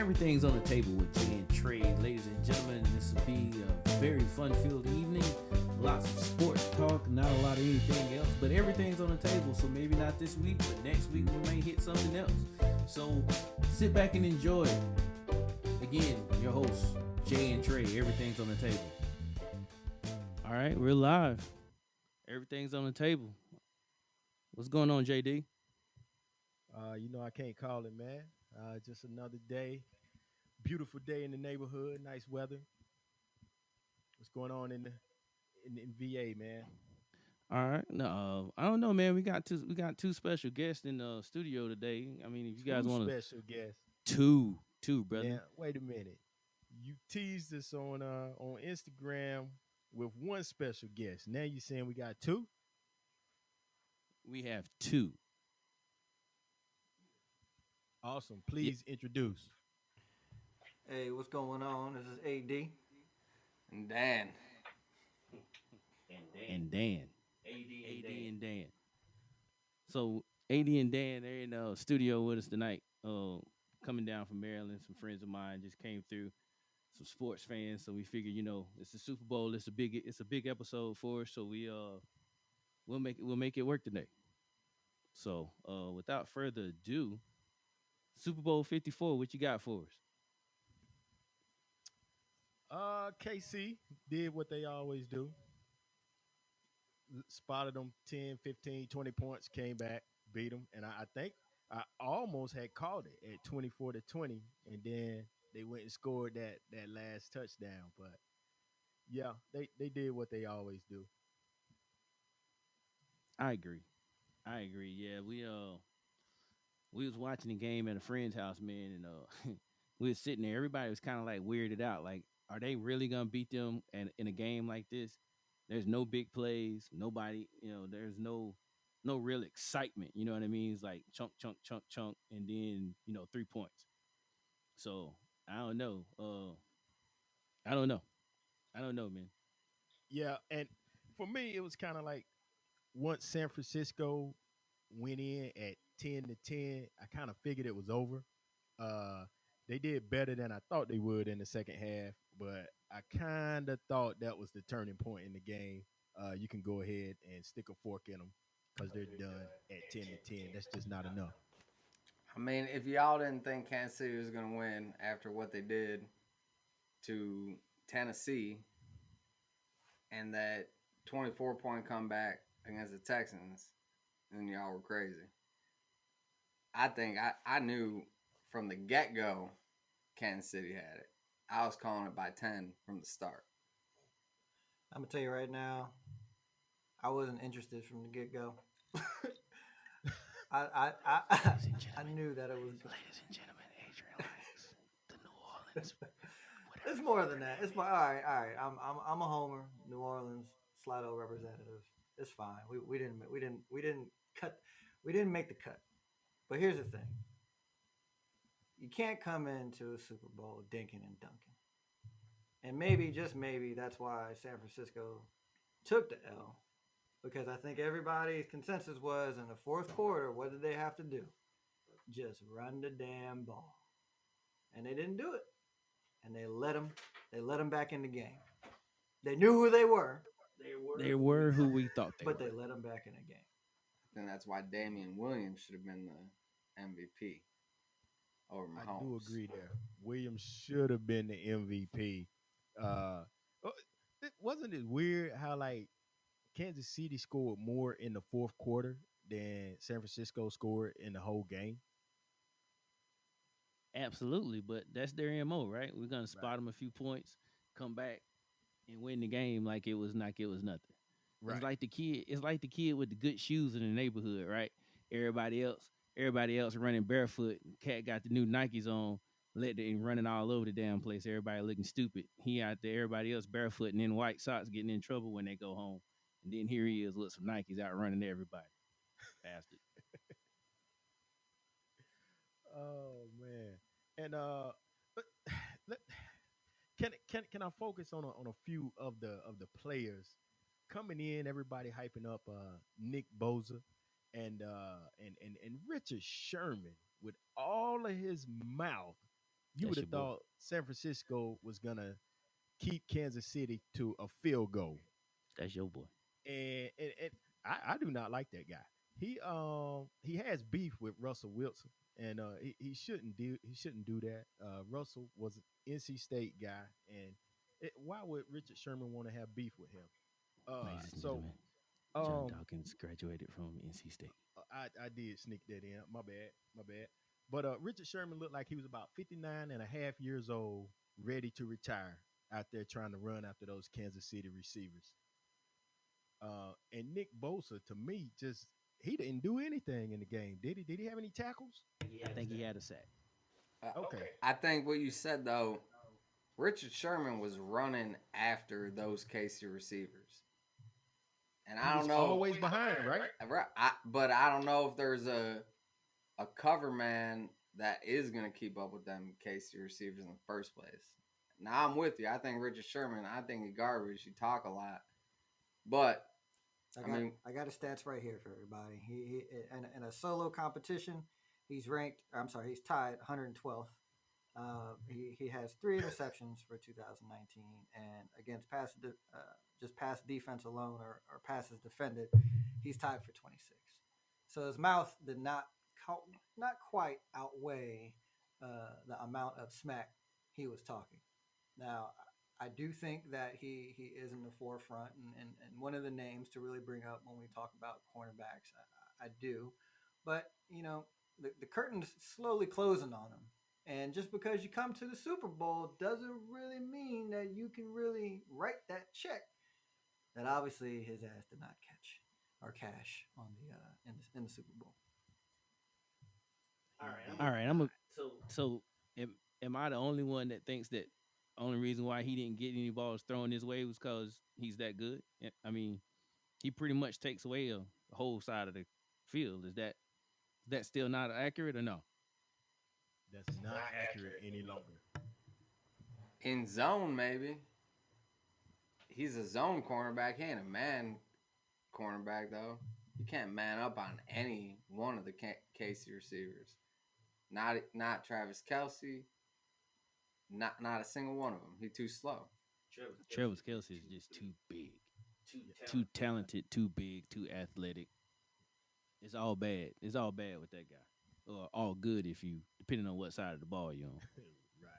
Everything's on the table with Jay and Trey. Ladies and gentlemen, this will be a very fun-filled evening. Lots of sports talk, not a lot of anything else, but everything's on the table. So maybe not this week, but next week we may hit something else. So sit back and enjoy. Again, your hosts, Jay and Trey. Everything's on the table. All right, we're live. Everything's on the table. What's going on, JD? I can't call it, man. Just another day. Beautiful day in the neighborhood. Nice weather. What's going on in VA, man? All right. No, I don't know, man. We got two special guests in the studio today. I mean, if you guys Two want special guests. to two, brother. Now, wait a minute. You teased us on Instagram with one special guest. Now you saying we got two? We have two. Awesome. Yeah, Please introduce. Hey, what's going on? This is AD. And Dan. and Dan. AD and Dan. So AD and Dan, they're in the studio with us tonight. Coming down from Maryland. Some friends of mine just came through. Some sports fans, so we figured, it's the Super Bowl. It's a big episode for us. So we'll make it work today. So without further ado, Super Bowl 54. What you got for us? KC did what they always do. Spotted them 10, 15, 20 points, came back, beat them. And I think I almost had called it at 24-20. And then they went and scored that last touchdown. But yeah, they did what they always do. I agree. I agree. Yeah, we was watching the game at a friend's house, man, and we was sitting there. Everybody was kind of like weirded out. Like, are they really gonna beat them? And in a game like this, there's no big plays. Nobody, there's no real excitement. You know what I mean? It's like chunk, chunk, chunk, chunk, and then 3 points. So I don't know. I don't know. I don't know, man. Yeah, and for me, it was kind of like once San Francisco went in at 10-10, I kind of figured it was over. Uh, they did better than I thought they would in the second half, but I kind of thought that was the turning point in the game. You can go ahead and stick a fork in them because they're done at 10-10. That's just not enough. I mean, if y'all didn't think Kansas City was going to win after what they did to Tennessee and that 24-point comeback against the Texans, then y'all were crazy. I think I knew from the get-go Kansas City had it. I was calling it by 10 from the start. I'm gonna tell you right now, I wasn't interested from the get go. Ladies and I gentlemen, knew that it was. ladies and gentlemen, Adrian Lennox, the New Orleans. It's more than that. It's more. All right, all right. I'm a homer. New Orleans Slido representative. It's fine. We didn't cut. We didn't make the cut. But here's the thing: you can't come into a Super Bowl dinking and dunking. And maybe, just maybe, that's why San Francisco took the L. Because I think everybody's consensus was in the fourth quarter, what did they have to do? Just run the damn ball. And they didn't do it. And they let them back in the game. They knew who they were. They were who we thought they But were. they let them back in the game. And that's why Damian Williams should have been the MVP over I do Mahomes. agree there. Williams should have been the MVP. Uh, uh, wasn't it weird how like Kansas City scored more in the fourth quarter than San Francisco scored in the whole game? Absolutely, but that's their MO, right? We're gonna Right. spot them a few points, come back and win the game like it was nothing. It's Right. like the kid. It's like the kid with the good shoes in the neighborhood, right? Everybody else, everybody else running barefoot. Cat got the new Nikes on, let it running all over the damn place. Everybody looking stupid. He out there, everybody else barefoot and in white socks, getting in trouble when they go home. And then here he is with some Nikes out running everybody. Bastard. Oh man. And but let, can I focus on a few of the players coming in? Everybody hyping up Nick Boza and Richard Sherman with all of his mouth you would That's have your boy. thought San Francisco was gonna keep Kansas City to a field goal, That's your boy. and I do not like that guy. He has beef with Russell Wilson, and he shouldn't do that. Russell was an NC State guy, and why would Richard Sherman want to have beef with him? Ladies and So gentlemen, John um, Dawkins graduated from NC State. I did sneak that in. My bad. My bad. But Richard Sherman looked like he was about 59 and a half years old, ready to retire out there trying to run after those Kansas City receivers. And Nick Bosa, to me, just he didn't do anything in the game. Did he? Did he have any tackles? I think he had a sack. Okay. I think what you said though, Richard Sherman was running after those Casey receivers, and He I was don't know. always behind, right? But I don't know if there's a cover man that is going to keep up with them Casey receivers in the first place. Now I'm with you. I think Richard Sherman, I think he's garbage. He talk a lot. But I got his stats right here for everybody. He in a solo competition, he's ranked. I'm sorry, he's tied 112th. He has 3 interceptions for 2019, and against just pass defense alone or passes defended, he's tied for 26. So his mouth did not quite outweigh the amount of smack he was talking. Now, I do think that he is in the forefront and one of the names to really bring up when we talk about cornerbacks. I do. But, the curtain's slowly closing on him. And just because you come to the Super Bowl doesn't really mean that you can really write that check that obviously his ass did not catch or cash on in the Super Bowl. All right, so am I the only one that thinks that only reason why he didn't get any balls thrown his way was because he's that good? I mean, he pretty much takes away a whole side of the field. Is that still not accurate or no? That's not accurate any longer. in zone, maybe. He's a zone cornerback. He ain't a man cornerback, though. You can't man up on any one of the Casey receivers. Not Travis Kelce. Not a single one of them. He's too slow. Travis Kelsey is just too big, too talented, too big, too athletic. It's all bad. It's all bad with that guy, or all good if you, depending on what side of the ball you're on. Right.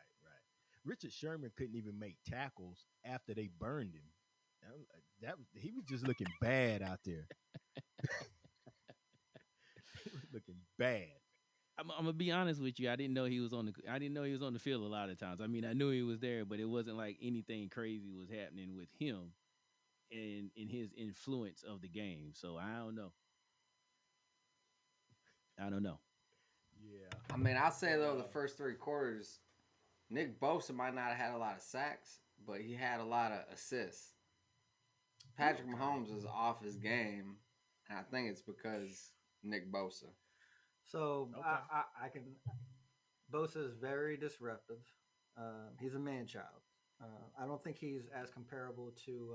Richard Sherman couldn't even make tackles after they burned him. He was just looking bad out there. He was looking bad. I'm gonna be honest with you. I didn't know he was on the field a lot of times. I mean, I knew he was there, but it wasn't like anything crazy was happening with him and in his influence of the game. So I don't know. Yeah. I mean, I'll say, though, the first 3 quarters, Nick Bosa might not have had a lot of sacks, but he had a lot of assists. Patrick Mahomes is off his game, and I think it's because Nick Bosa. So Okay. I can. Bosa is very disruptive. He's a man child. I don't think he's as comparable to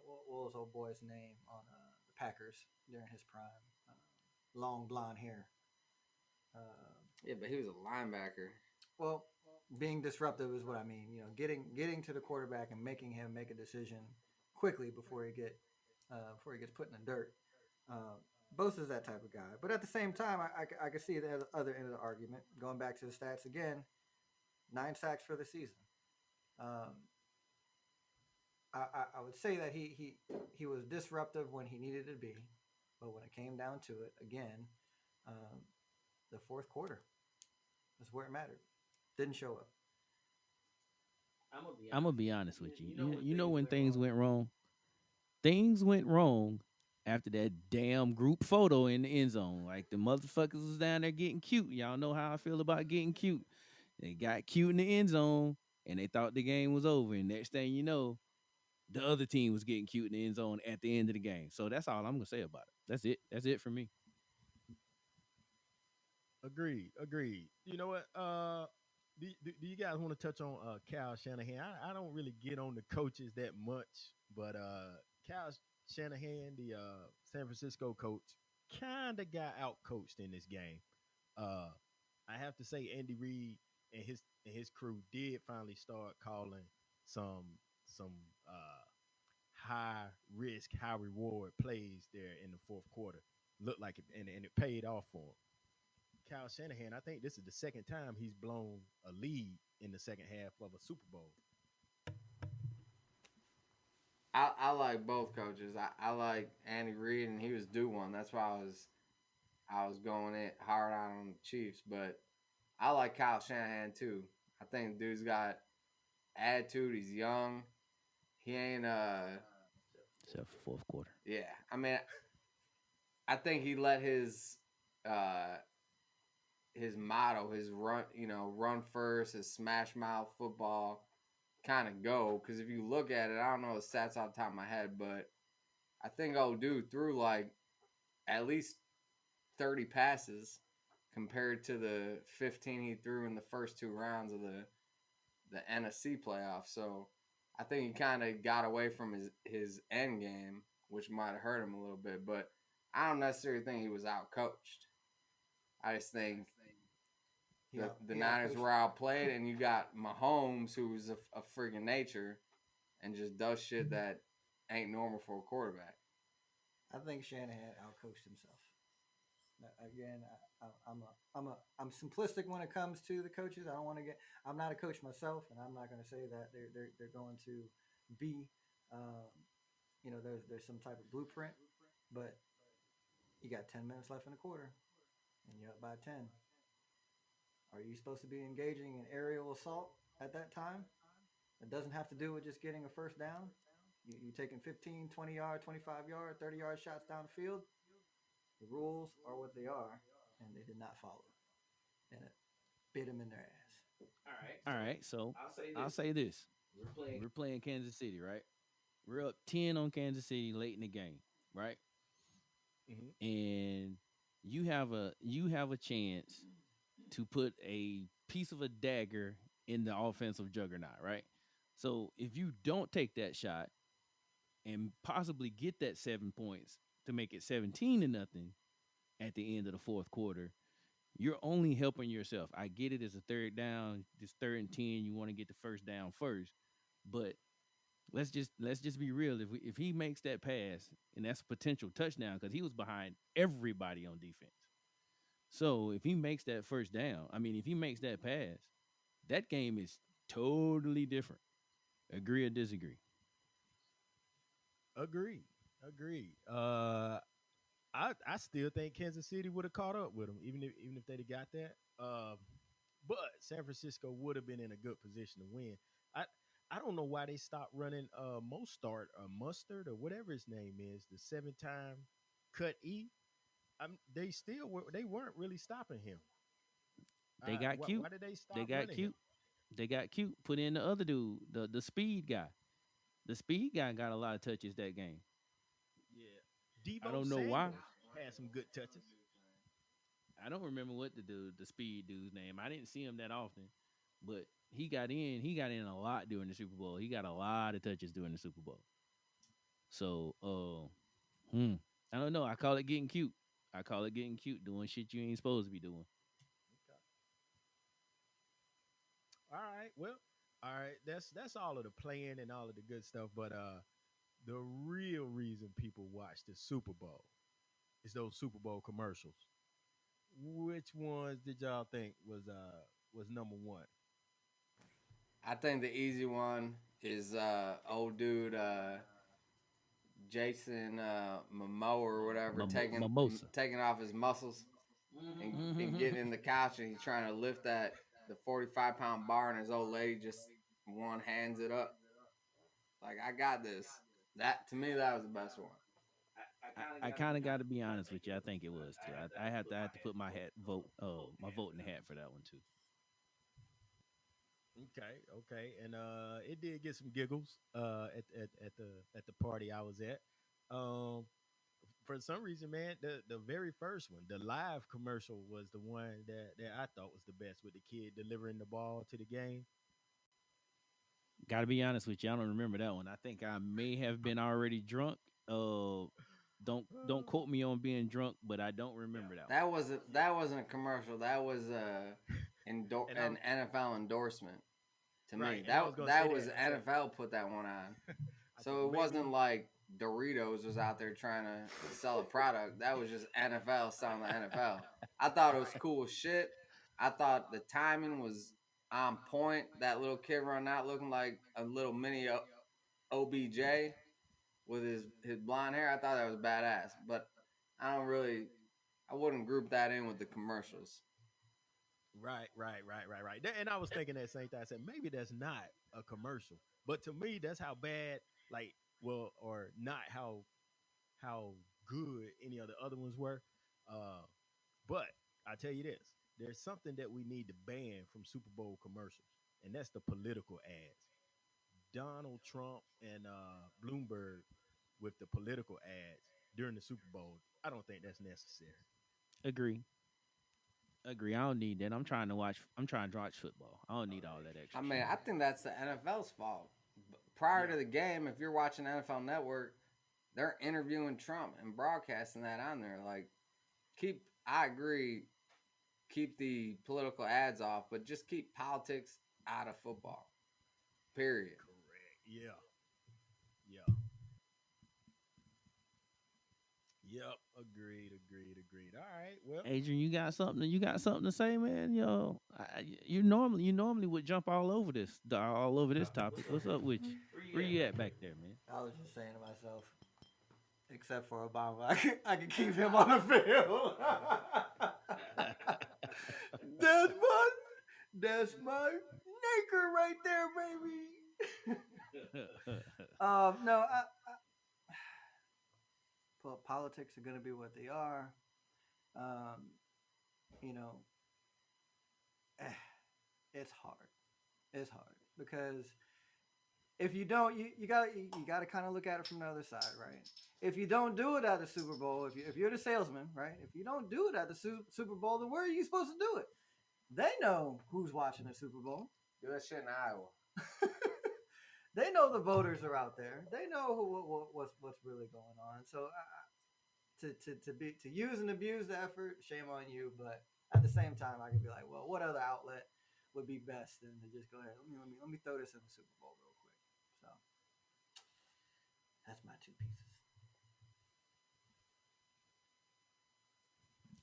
what was old boy's name on the Packers during his prime. Long blonde hair. Yeah, but he was a linebacker. Well, being disruptive is what I mean. Getting to the quarterback and making him make a decision quickly before he gets put in the dirt. Bosa's that type of guy. But at the same time, I can see the other end of the argument. Going back to the stats again, 9 sacks for the season. I would say that he was disruptive when he needed to be, but when it came down to it, again, the fourth quarter is where it mattered. Didn't show up. I'm gonna be honest with you. You know when things went wrong? Things went wrong after that damn group photo in the end zone. Like the motherfuckers was down there getting cute. Y'all know how I feel about getting cute. They got cute in the end zone and they thought the game was over. And next thing you know, the other team was getting cute in the end zone at the end of the game. So that's all I'm gonna say about it. That's it. That's it for me. Agreed. You know what? Do you guys want to touch on Kyle Shanahan? I don't really get on the coaches that much, but Kyle Shanahan, the San Francisco coach, kind of got out coached in this game. I have to say, Andy Reid and his crew did finally start calling some uh high risk, high reward plays there in the fourth quarter. Looked like it, and it paid off for him. Kyle Shanahan, I think this is the second time he's blown a lead in the second half of a Super Bowl. I like both coaches. I like Andy Reid, and he was due one. That's why I was going it hard on the Chiefs, but I like Kyle Shanahan too. I think the dude's got attitude. He's young. He ain't Except for fourth quarter. yeah. I mean, I think he let uh his motto, his run first, his smash mouth football kind of go. Because if you look at it, I don't know the stats off the top of my head, but I think old dude threw like at least 30 passes compared to the 15 he threw in the first two rounds of the NFC playoffs. So I think he kind of got away from his end game, which might have hurt him a little bit. But I don't necessarily think he was out coached. I just think the Niners were outplayed, and you got Mahomes, who's a freaking nature, and just does shit that ain't normal for a quarterback. I think Shanahan outcoached himself. Again, I'm simplistic when it comes to the coaches. I don't want to get. I'm not a coach myself, and I'm not going to say that they're going to be. There's some type of blueprint, but you got 10 minutes left in the quarter, and you're up by 10. Are you supposed to be engaging in aerial assault at that time? It doesn't have to do with just getting a first down. You taking 15, 20 yard, 25 yard, 30 yard shots down the field. The rules are what they are, and they did not follow. And it bit them in their ass. All right. So I'll say this: we're playing Kansas City, right? We're up 10 on Kansas City late in the game, right? Mm-hmm. And you have a chance to put a piece of a dagger in the offensive juggernaut, right? So if you don't take that shot and possibly get that 7 points to make it 17-0 at the end of the fourth quarter, you're only helping yourself. I get it as a third down, this 3rd and 10, you want to get the first down first, but let's just be real. If he makes that pass, and that's a potential touchdown because he was behind everybody on defense. So if he makes that first down, I mean, if he makes that pass, that game is totally different. Agree or disagree? Agreed. Agreed. I still think Kansas City would have caught up with them, even if they'd have got that. But San Francisco would have been in a good position to win. I I don't know why they stopped running Mostart or Mustard or whatever his name is, the 7-time cut E. They weren't really stopping him. They got cute. Why did they stop They got running cute. him? They got cute. Put in the other dude, the speed guy. The speed guy got a lot of touches that game. Yeah, I Debo don't know why. Samuel had some good touches. I don't remember what the speed dude's name. I didn't see him that often, but he got in. He got in a lot during the Super Bowl. He got a lot of touches during the Super Bowl. So, I don't know. I call it getting cute. I call it getting cute, doing shit you ain't supposed to be doing. All right, well, all right. That's all of the playing and all of the good stuff. But the real reason people watch the Super Bowl is those Super Bowl commercials. Which ones did y'all think was number one? I think the easy one is old dude Jason Momoa or whatever Mimosa. taking off his muscles and getting in the couch, and he's trying to lift the 45-pound bar, and his old lady just one hands it up like, I got this. That to me, that was the best one. I kind of got to be honest with you. I think it was too. I have to put my vote in the hat for that one too. Okay, okay, and it did get some giggles at the party I was at. Um, for some reason, man, the very first one, the live commercial, was the one that I thought was the best with the kid delivering the ball to the game. Got to be honest with you. I don't remember that one. I think I may have been already drunk. Uh, don't quote me on being drunk, but I don't remember that one. That wasn't a commercial. That was And an NFL endorsement to me. Right, and I was gonna That say was that. I said- NFL put that one on. I said, So it maybe- wasn't like Doritos was out there trying to sell a product. That was just NFL selling the NFL. I thought it was cool as shit. I thought the timing was on point. That little kid running out looking like a little mini OBJ with his blonde hair. I thought that was badass. But I wouldn't group that in with the commercials. Right. And I was thinking that same thing. I said maybe that's not a commercial, but to me, that's how bad, like, well, or not how good any of the other ones were. But I tell you this: there's something that we need to ban from Super Bowl commercials, and that's the political ads. Donald Trump and Bloomberg with the political ads during the Super Bowl. I don't think that's necessary. Agree. Agree. I don't need that. I'm trying to watch. I'm trying to watch football. I don't need all that extra. I mean, shit. I think that's the NFL's fault. Prior Yeah. to the game, if you're watching NFL Network, they're interviewing Trump and broadcasting that on there. Like, I agree, keep the political ads off, but just keep politics out of football. Period. Correct. Yeah. Yep. Agreed. All right. Well, Adrian, you got something? You got something to say, man? Yo, you normally would jump all over this topic. What's up with you? Where you at back there, man? I was just saying to myself, except for Obama, I can keep him on the field. That's my nigger right there, baby. No, politics are going to be what they are. You know, it's hard. It's hard because if you don't, you got to kind of look at it from the other side, right? If you don't do it at the Super Bowl, if you're the salesman, right? If you don't do it at the Super Bowl, then where are you supposed to do it? They know who's watching the Super Bowl. Do that shit in Iowa. They know the voters are out there. They know what's really going on. So to use and abuse the effort, shame on you. But at the same time, I could be like, well, what other outlet would be best than to just go ahead? Let me throw this in the Super Bowl real quick. So that's my 2 pieces.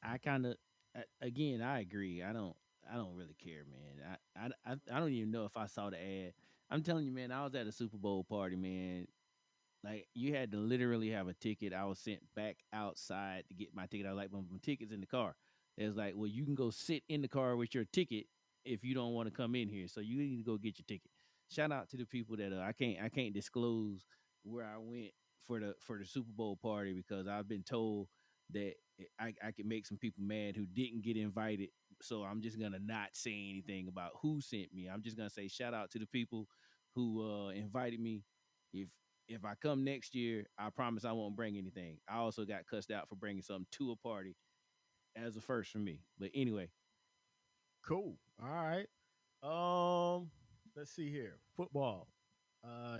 I kind of, again, I agree. I don't really care, man. I don't even know if I saw the ad. I'm telling you, man. I was at a Super Bowl party, man. Like, you had to literally have a ticket. I was sent back outside to get my ticket. I was like, my ticket's in the car. It was like, well, you can go sit in the car with your ticket if you don't want to come in here. So you need to go get your ticket. Shout out to the people that I can't disclose where I went for the Super Bowl party because I've been told that I could make some people mad who didn't get invited. So I'm just gonna not say anything about who sent me. I'm just gonna say shout out to the people who invited me. If I come next year, I promise I won't bring anything. I also got cussed out for bringing something to a party as a first for me. But anyway, cool. All right. Let's see here. Football.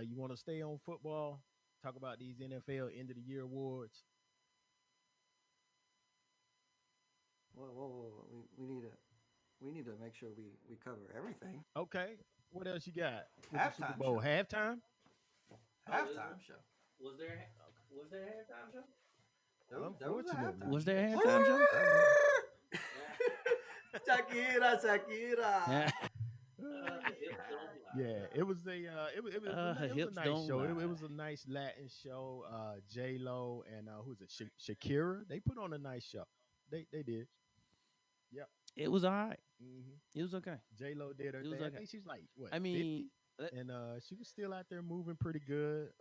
You want to stay on football? Talk about these NFL end of the year awards. Whoa. We need to make sure we cover everything. Okay. What else you got? With the Halftime Super Bowl show. halftime. Halftime show. Was there halftime show? There was a Unfortunately. halftime was show. there a halftime Shakira. Yeah, it was her a hips nice don't show. It lie. was a nice Latin show. J Lo and who's it? Shakira. They put on a nice show. They did. Yep. It was all right. Mm-hmm. It was okay. J Lo did her It was thing. I okay. think she's like what? I mean, 50? And she was still out there moving pretty good.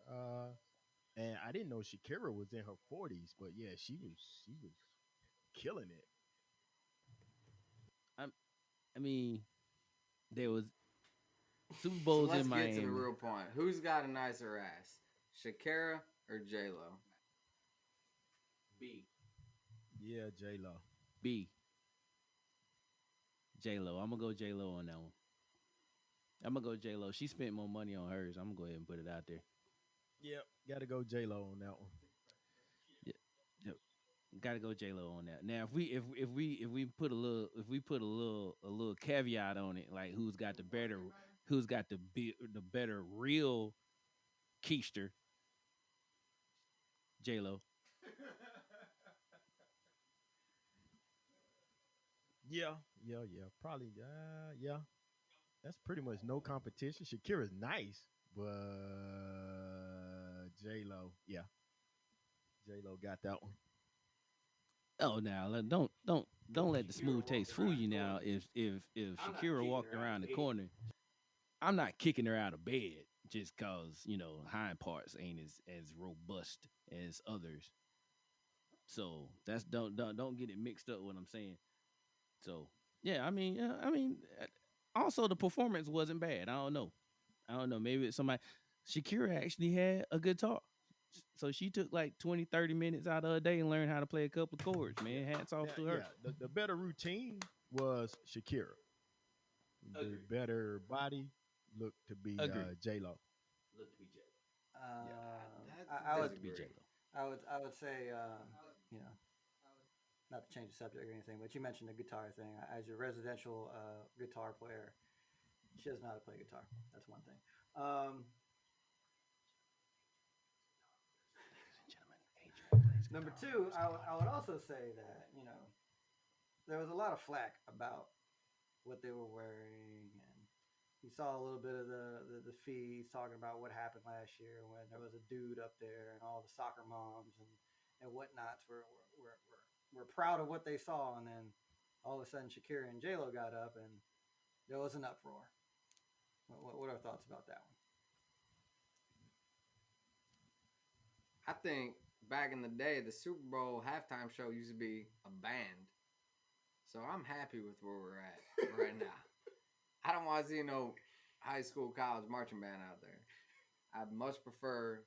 And I didn't know Shakira was in her 40s, but yeah, she was killing it. I mean, there was Super So Bowls let's in get Miami. to the real point. Who's got a nicer ass, Shakira or J Lo? B. Yeah, J Lo. B. J Lo. I'm gonna go J Lo on that one. I'm gonna go J Lo. She spent more money on hers. I'm gonna go ahead and put it out there. Yep, got to go J Lo on that one. Yep. Gotta go J Lo on that. Now, if we put a little caveat on it, like who's got the better real keister, J Lo. Yeah, yeah. Probably, yeah. That's pretty much no competition. Shakira's nice, but J Lo, yeah, J Lo got that one. Oh, now don't let the smooth taste fool you. Now, if Shakira walked around the corner, I'm not kicking her out of bed just cause hind parts ain't as robust as others. So that's don't get it mixed up. What I'm saying. So yeah, also the performance wasn't bad. I don't know. Maybe it's somebody. Shakira actually had a guitar, so she took like 20, 30 minutes out of her day and learned how to play a couple of chords. Yeah, Man, hats off yeah, to her. yeah. The better routine was Shakira. The Agreed. better body looked to be Agreed. J Lo. Look to be J. Yeah, I would Look to be J Lo. I would say you know not to change the subject or anything, but you mentioned the guitar thing. As your residential guitar player, she doesn't know how to play guitar. That's one thing. Ladies and gentlemen, Adrian plays Number guitar two, for his I guitar. would also say that there was a lot of flack about what they were wearing, and you saw a little bit of the feeds talking about what happened last year when there was a dude up there and all the soccer moms and whatnots were proud of what they saw, and then all of a sudden Shakira and J Lo got up and there was an uproar. What are thoughts about that I think back in the day, the Super Bowl halftime show used to be a band. So I'm happy with where we're at right now. I don't want to see no high school, college marching band out there. I'd much prefer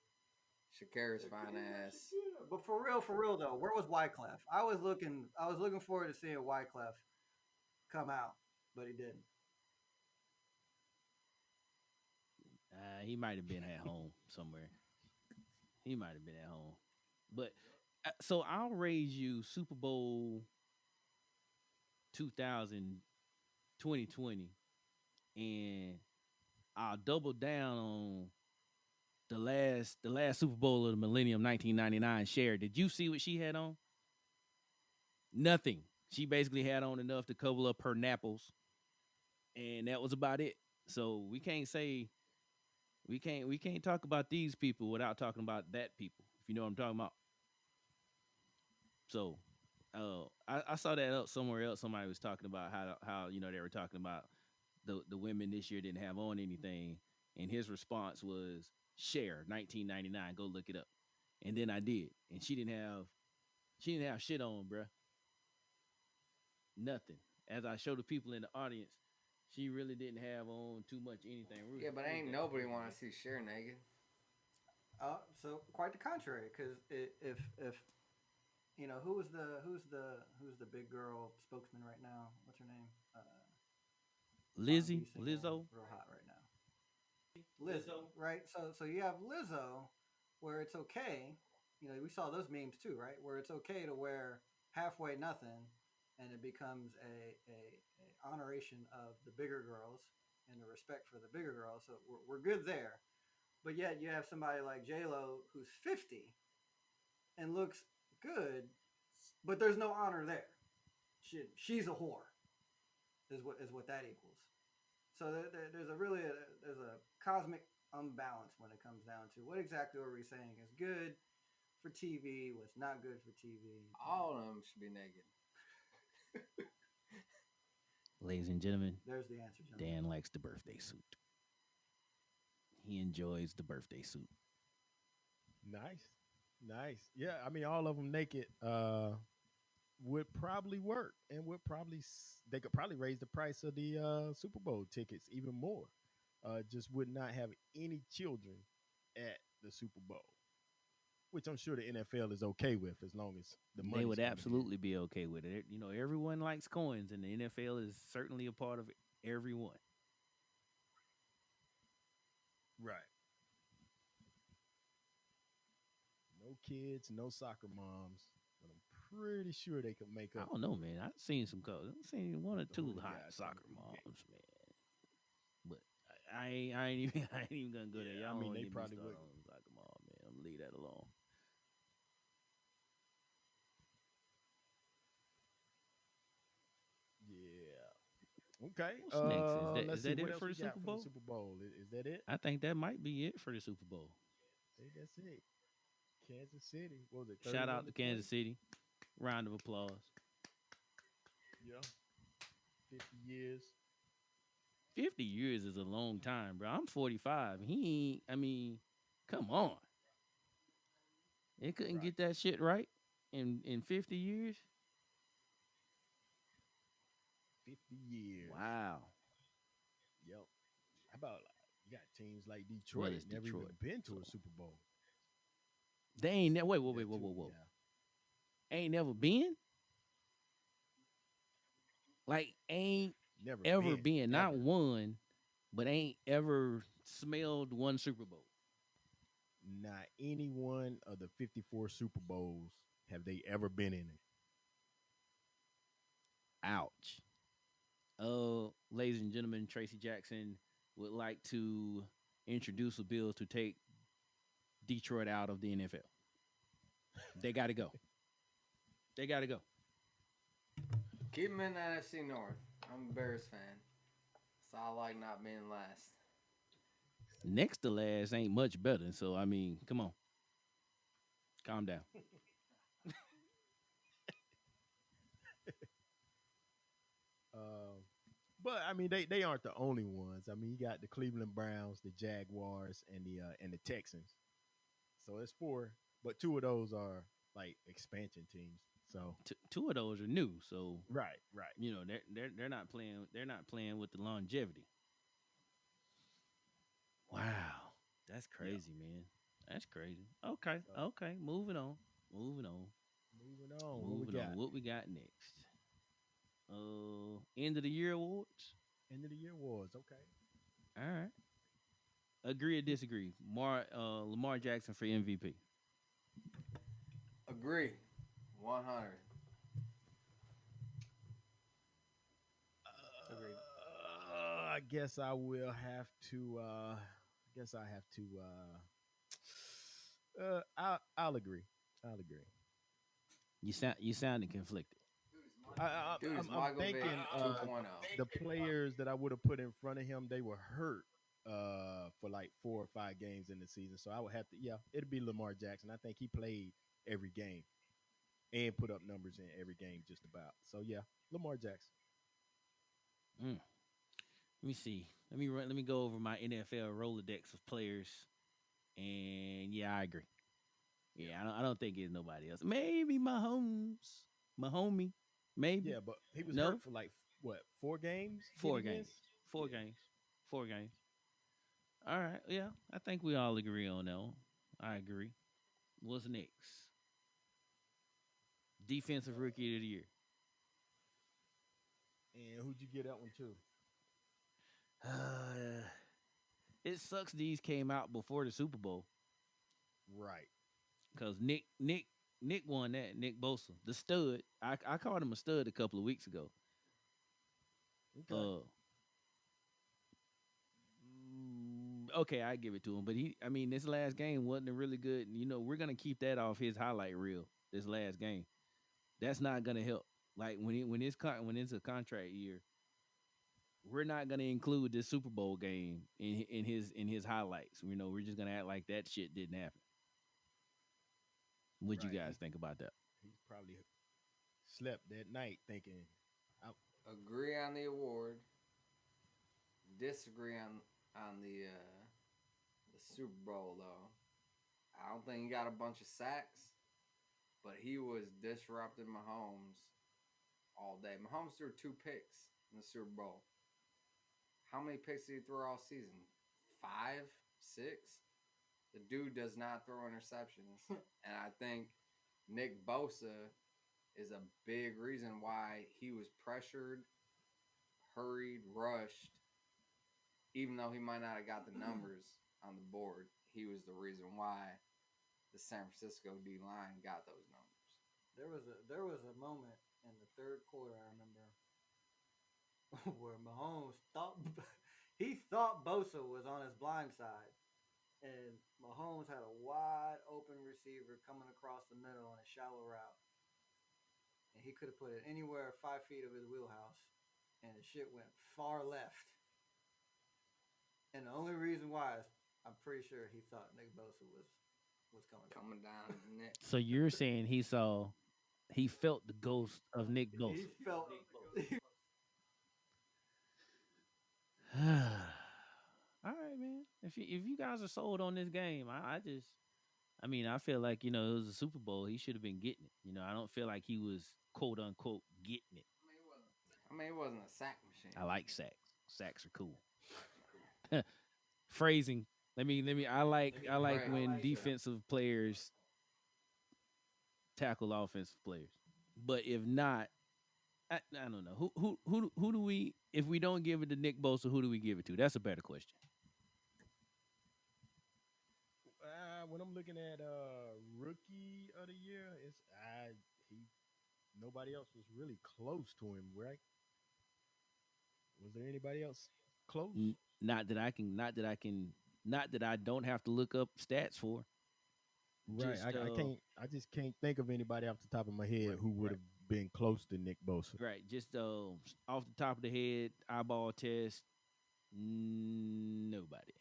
Shakira's fine ass. one? But for real though, where was Wyclef? I was looking forward to seeing Wyclef come out, but he didn't. He might have been at home somewhere. He might have been at home. But so I'll raise you Super Bowl 2000 2020, and I'll double down on the last Super Bowl of the millennium 1999. Cher. Did you see what she had on? Nothing. She basically had on enough to cover up her napples, and that was about it. So we can't talk about these people without talking about that people. If you know what I'm talking about. So, I saw that up somewhere else. Somebody was talking about how they were talking about the women this year didn't have on anything, and his response was share 1999. Go look it up, and then I did, and she didn't have shit on, bruh. Nothing. As I show the people in the audience, she really didn't have on too much anything. Yeah, but ain't nobody want to see Cher naked. So quite the contrary, because if who's the big girl spokesman right now? What's her name? R&B Lizzie, singer, Lizzo, real hot right now. Lizzo, right? So you have Lizzo, where it's okay. We saw those memes too, right? Where it's okay to wear halfway nothing, and it becomes a honoration of the bigger girls and the respect for the bigger girls. So we're good there. But yet you have somebody like J Lo who's 50 and looks good, but there's no honor there. She's a whore, is what that equals. So there's a cosmic unbalance when it comes down to what exactly are we saying is good for TV, what's not good for TV. All of them should be naked. ladies and gentlemen, There's the answer, gentlemen. Dan likes the birthday suit. He enjoys the birthday suit. Nice, nice. Yeah, all of them naked would probably work, and they could probably raise the price of the Super Bowl tickets even more. Just would not have any children at the Super Bowl, which I'm sure the NFL is okay with as long as the money. They would absolutely be okay with it. Everyone likes coins, and the NFL is certainly a part of everyone. right. No kids, no soccer moms, but I'm pretty sure they could make I up don't know, for it. man. I've seen some colors. I've seen one or The two whole hot goddamn soccer game. moms, man. But I ain't even I ain't even gonna go there. Yeah, I Y'all mean don't they get me probably started would. on soccer mom, man. I'm gonna leave that alone. Yeah. Okay. What's next? Is Let's see that what it else for we the got Super for the Bowl? Super Bowl. Is that it? I think that might be it for the Super Bowl. I think that's it. Kansas City. What was it? Shout 31 out to to 20? Kansas City. Round of applause. Yeah. 50 years. 50 years is a long time, bro. I'm 45. He ain't, I mean, come on. They couldn't Right. get that shit right in 50 years? 50 years. Wow. Yep. How about you got teams like Well, Detroit it's never even Detroit. been to So a Super Bowl. they ain't never wait, whoa, wait, That whoa, too. whoa, whoa. Yeah. Ain't never been? Like ain't Never ever been. been, not Ever. one, but ain't ever smelled one Super Bowl. Not any one of the 54 Super Bowls have they ever been in it. Ouch. Ladies and gentlemen, Tracy Jackson would like to introduce a bill to take Detroit out of the NFL. They got to go. They got to go. Keep him in the NFC North. I'm a Bears fan, so I like not being last. Next to last ain't much better. So I mean, come on, calm down. Uh, but I mean, they aren't the only ones. I mean, you got the Cleveland Browns, the Jaguars, and the Texans. So it's four, but two of those are like expansion teams. So Two of those are new, so right, right. you know they're not playing. They're not playing with the longevity. Wow, that's Yeah. crazy, man. That's crazy. Okay, So okay. Moving on. Moving on. moving on, what we Moving on. got? What we got next? End of the year awards. End of the year awards. Okay. All right. Agree or disagree? Lamar Jackson for MVP. Agree, 100. Agreed. I guess I will have to. I guess I have to. I'll agree. I'll agree. You sounded conflicted. Dude, I'm, it's I'm Michael Vick thinking 2.0. the players that I would have put in front of him, they were hurt for like 4 or 5 games in the season. So I would have to, yeah, it'd be Lamar Jackson. I think he played every game and put up numbers in every game just about. So yeah, Lamar Jackson. Mm. Let me see. Let me go over my NFL Rolodex of players, and yeah, I agree. Yeah, I don't think it's nobody else. Maybe my homie, maybe. Yeah, but he was No, hurt for like what 4 games? Did four he miss? games, four Yeah. games, 4 games. All right, yeah, I think we all agree on that one. I agree. What's next? Defensive Rookie of the Year. And who'd you get that one to? It sucks these came out before the Super Bowl Right. because Nick won that. Nick Bosa, the stud. I called him a stud a couple of weeks ago. Okay. Okay, I give it to him, but I mean, this last game wasn't really good. You know, we're gonna keep that off his highlight reel. This last game, that's not gonna help. Like when it's a contract year, we're not gonna include this Super Bowl game in his highlights. You know, we're just gonna act like that shit didn't happen. What you Right. guys think about that? He's probably slept that night thinking, I, Agree on the award. Disagree on the Super Bowl though. I don't think he got a bunch of sacks, but he was disrupting Mahomes all day. Mahomes threw 2 picks in the Super Bowl. How many picks did he throw all season? 5, 6. The dude does not throw interceptions, and I think Nick Bosa is a big reason why he was pressured, hurried, rushed. Even though he might not have got the numbers on the board, he was the reason why the San Francisco D line got those numbers. there was a moment in the third quarter I remember where Mahomes thought he thought Bosa was on his blind side, and Mahomes had a wide open receiver coming across the middle on a shallow route, and he could have put it anywhere 5 feet of his wheelhouse, and the shit went far left. And the only reason why is I'm pretty sure he thought Nick Bosa was coming. Coming down the net. So you're saying he felt the ghost of Nick He Bosa. felt. All right, man. If you guys are sold on this game, I mean, I feel like it was a Super Bowl. He should have been getting it. I don't feel like he was quote unquote getting it. I mean, it wasn't a sack machine. I like sacks. Sacks are cool. Phrasing. Let me. I like Right. when defensive players tackle offensive players. But if not, I don't know. Who do we? If we don't give it to Nick Bosa, who do we give it to? That's a better question. When I'm looking at rookie of the year, nobody else was really close to him, right? Was there anybody else close? Not that I don't have to look up stats for. Right. Just, I just can't think of anybody off the top of my head who would have been close to Nick Bosa. Right. Just off the top of the head, eyeball test, nobody.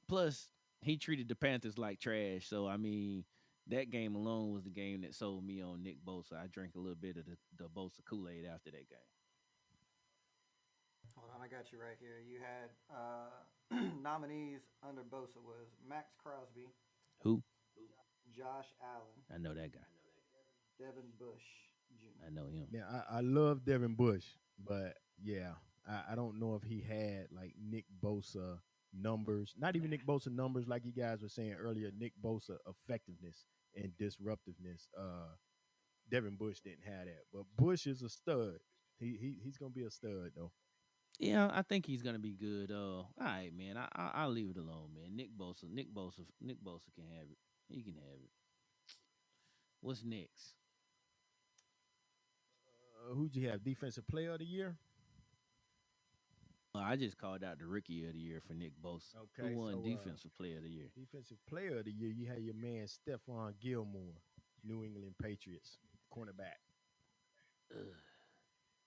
Plus, he treated the Panthers like trash. So I mean, that game alone was the game that sold me on Nick Bosa. I drank a little bit of the Bosa Kool-Aid after that game. Hold on, I got you right here. You had nominees under Bosa was Max Crosby, Who? Josh Allen, I know that guy. Devin Bush Jr. I know him. Now I love Devin Bush, but yeah, I don't know if he had like Nick Bosa numbers. Not even Nick Bosa numbers, like you guys were saying earlier. Nick Bosa effectiveness and disruptiveness. Devin Bush didn't have that, but Bush is a stud. He's gonna be a stud though. Yeah, I think he's gonna be good. All right, man. I'll leave it alone, man. Nick Bosa can have it. He can have it. What's next? Who'd you have? Defensive player of the year? I just called out the rookie of the year for Nick Bosa. Okay, Who won so, defensive player of the year? Defensive player of the year, you had your man Stephon Gilmore, New England Patriots, cornerback. Ugh.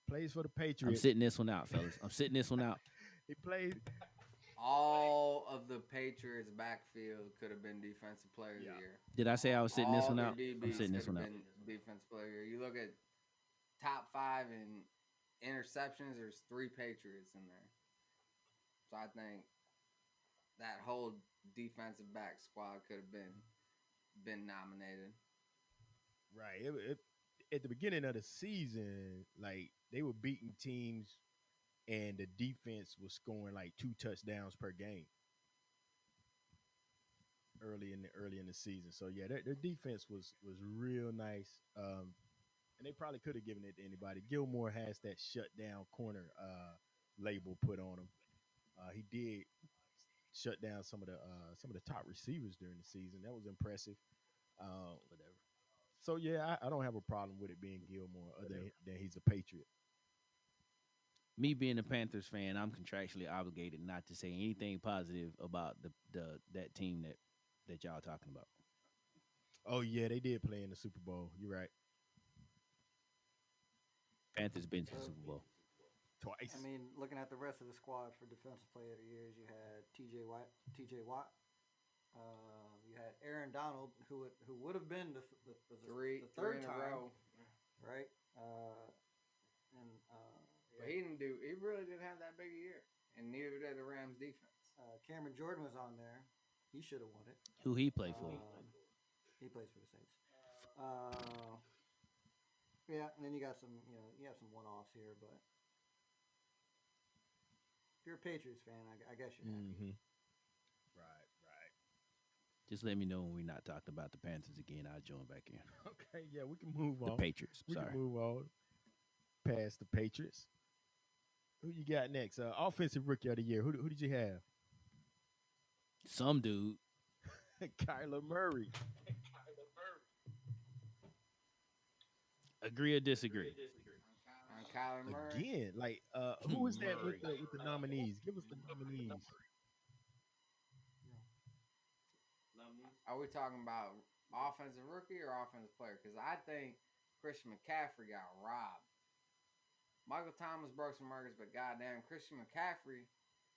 Plays for the I'm Patriots. sitting this one out, fellas. I'm sitting this one out. He played. All of the Patriots' backfield could have been defensive player of the year. Did I say I was sitting this All one their out? I'm DBs sitting this could one have out. been defensive player of the year. You look at top 5 in interceptions. There's 3 Patriots in there. So I think that whole defensive back squad could have been nominated. Right. At the beginning of the season, like they were beating teams, and the defense was scoring like 2 touchdowns per game early in the season. So yeah, their defense was real nice. And they probably could have given it to anybody. Gilmore has that shutdown corner label put on him. He did shut down some of the top receivers during the season. That was impressive. Whatever. So yeah, I don't have a problem with it being Gilmore, other than he's a Patriot. Me being a Panthers fan, I'm contractually obligated not to say anything positive about that team that y'all talking about. Oh yeah, they did play in the Super Bowl. You're right, Panthers been to the Super Bowl. twice. I mean, looking at the rest of the squad for defensive player of the years, you had T.J. Watt. You had Aaron Donald, who would have been the third in a time, row. right? But he really didn't have that big a year, and neither did the Rams defense. Cameron Jordan was on there. He should have won it. Who he play for? He plays for the Saints. Yeah, and then you got you have some one-offs here, but if you're a Patriots fan, I guess you're happy. Mm-hmm. Right. Just let me know when we're not talking about the Panthers again. I'll join back in. Okay, yeah, we can move The on. Patriots. We Sorry. can move on past the Patriots. Who you got next? Offensive rookie of the year. Who did you have? Some dude. Kyler Murray. Agree or disagree? On Kyler Murray. Again, like who is that with the nominees? Give us the nominees. Are we talking about offensive rookie or offensive player? Because I think Christian McCaffrey got robbed. Michael Thomas broke some records, but goddamn, Christian McCaffrey,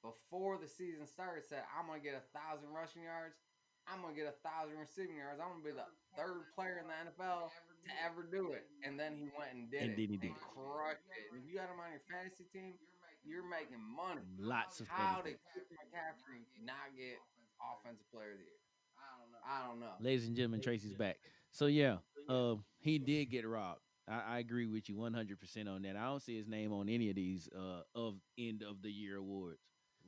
before the season started, said, "I'm gonna get 1,000 rushing yards. I'm gonna get 1,000 receiving yards. I'm gonna be the third player in the NFL to ever do it." And then he went and did And it then he did and it. crushed it. And if you got him on your fantasy team, you're making money. Lots of How fantasy. did Christian McCaffrey not get offensive player of the year? I don't know. Ladies and gentlemen, Tracy's back. So yeah, he did get robbed. I agree with you 100% on that. I don't see his name on any of these of end of the year awards.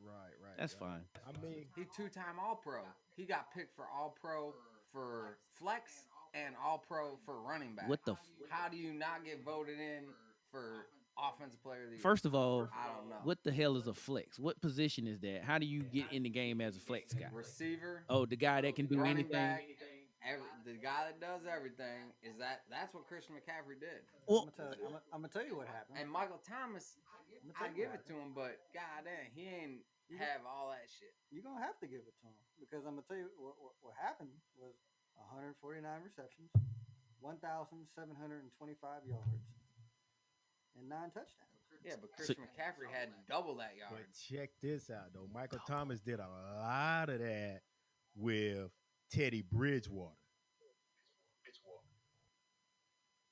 Right. That's right. fine. I mean, He two-time All-Pro. He got picked for All-Pro for flex and All-Pro for running back. What the? How do you not get voted in for offensive player of the year? First of all, I don't know. what the hell is a flex? What position is that? How do you get in the game as a flex guy? Receiver, Oh, the guy that can do running anything. back, the guy that does everything is that's what Christian McCaffrey did. Well, I'm gonna tell you what happened. And Michael Thomas, I'm gonna tell I you give what it to him, but goddamn, he ain't have all that shit. You're gonna have to give it to him because I'm gonna tell you what happened was 149 receptions, 1,725 yards, and 9 touchdowns. Yeah, but Christian McCaffrey had double that but yards. check this out though. Michael Thomas did a lot of that with Teddy Bridgewater.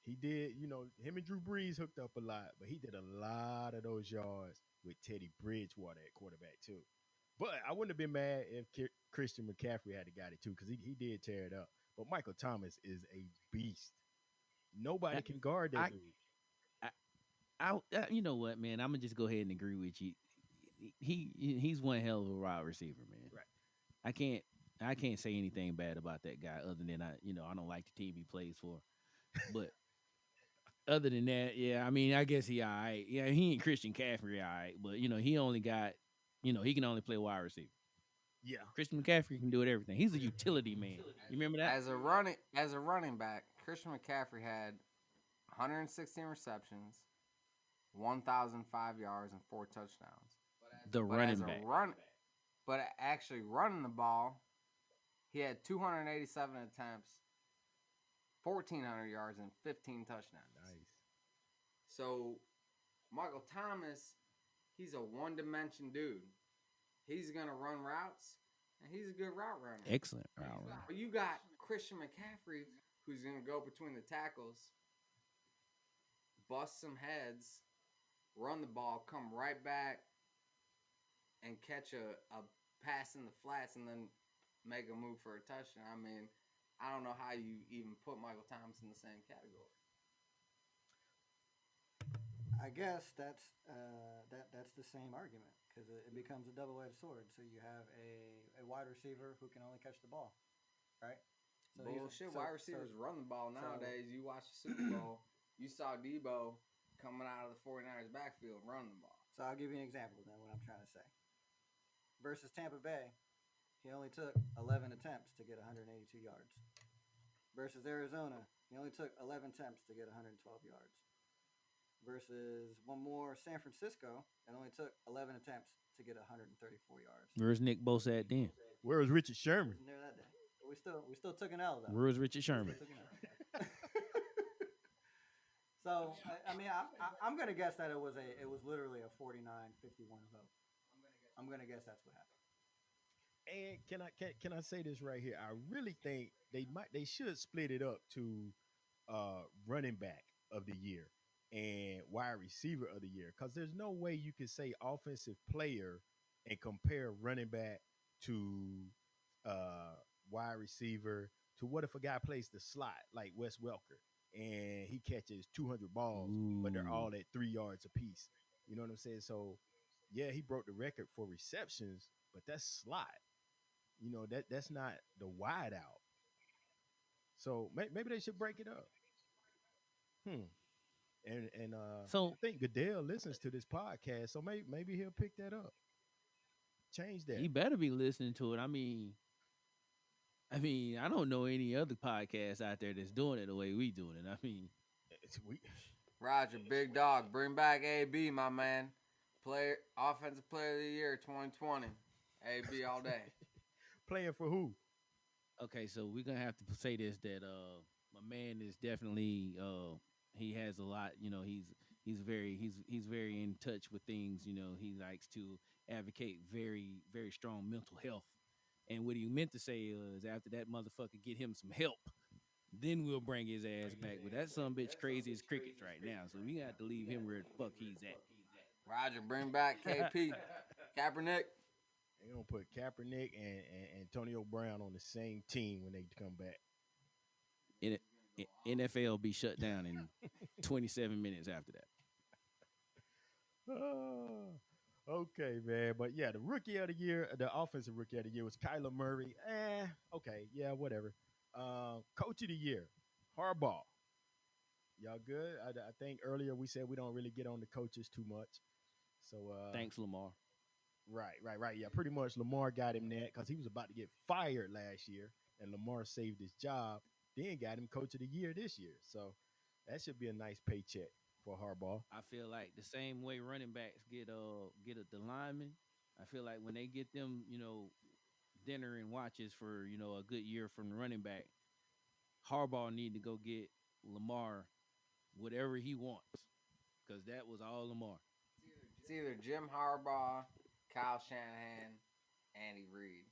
He did, him and Drew Brees hooked up a lot, but he did a lot of those yards with Teddy Bridgewater at quarterback too. But I wouldn't have been mad if Christian McCaffrey had got it too, because he did tear it up. But Michael Thomas is a beast. Nobody can guard that I- dude. you know what, man? I'm gonna just go ahead and agree with you. He's one hell of a wide receiver, man. Right. I can't say anything bad about that guy other than I don't like the team he plays for. But other than that, yeah, I mean, I guess he all right. Yeah, he ain't Christian McCaffrey, all right. But he only got, he can only play wide receiver. Yeah. Christian McCaffrey can do it everything. He's a utility man. You remember that? As a running back, Christian McCaffrey had 116 receptions, 1,005 yards, and 4 touchdowns. The But running as a back. but actually running the ball, he had 287 attempts, 1,400 yards, and 15 touchdowns. Nice. So Michael Thomas, he's a one-dimension dude. He's gonna run routes, and he's a good route runner. Excellent route runner. But you got Christian McCaffrey, who's gonna go between the tackles, bust some heads, run the ball, come right back, and catch a pass in the flats, and then make a move for a touchdown. I mean, I don't know how you even put Michael Thomas in the same category. I guess that's the same argument because it becomes a double-edged sword. So you have a wide receiver who can only catch the ball, right? So Bullshit. Wide receivers run the ball nowadays. You watch the Super Bowl, you saw Debo coming out of the 49ers backfield run the ball. So I'll give you an example then what I'm trying to say. Versus Tampa Bay, he only took 11 attempts to get 182 yards. Versus Arizona, he only took 11 attempts to get 112 yards. Versus one more, San Francisco, it only took 11 attempts to get 134 yards. Where's Nick Bosa at then? Where was Richard Sherman? Wasn't there that day. We still took an L though. Where's Richard Sherman? Still took an L. So I mean, I'm gonna guess that it was literally a 49-51 vote. I'm gonna guess that's what happened. And can I say this right here? I really think they should split it up to running back of the year and wide receiver of the year, because there's no way you can say offensive player and compare running back to wide receiver to what if a guy plays the slot like Wes Welker and he catches 200 balls, but they're all at 3 yards apiece. You know what I'm saying? So yeah, he broke the record for receptions, but that's slot. That's not the wide out. So maybe they should break it up. And So I think Goodell listens to this podcast, so maybe he'll pick that up. Change that. he better be listening to it. I mean, I don't know any other podcast out there that's doing it the way we doing it. I mean, we, Roger, big dog, bring back AB, my man. Offensive player of the year 2020. AB all day. playing for who? Okay, so we're gonna have to say this that my man is definitely he has a lot. He's very in touch with things. He likes to advocate very strong mental health. And what he meant to say is after that motherfucker get him some help, then we'll bring his ass back. But that son bitch crazy as crickets right now, so we got to leave him where the fuck he's at. Roger, bring back KP. Kaepernick. They're gonna put Kaepernick and Antonio Brown on the same team when they come back. NFL be shut down in 27 minutes after that. Okay, man. But yeah, the rookie of the year, the offensive rookie of the year was Kyler Murray. Okay, yeah, whatever. Coach of the year, Harbaugh. Y'all good? I think earlier we said we don't really get on the coaches too much. So Thanks, Lamar. Right. Yeah, pretty much Lamar got him that because he was about to get fired last year, and Lamar saved his job. Then got him coach of the year this year. So that should be a nice paycheck for Harbaugh. I feel like the same way running backs get the linemen. I feel like when they get them, dinner and watches for a good year from the running back, Harbaugh need to go get Lamar whatever he wants because that was all Lamar. It's either Jim Harbaugh, Kyle Shanahan, Andy Reid.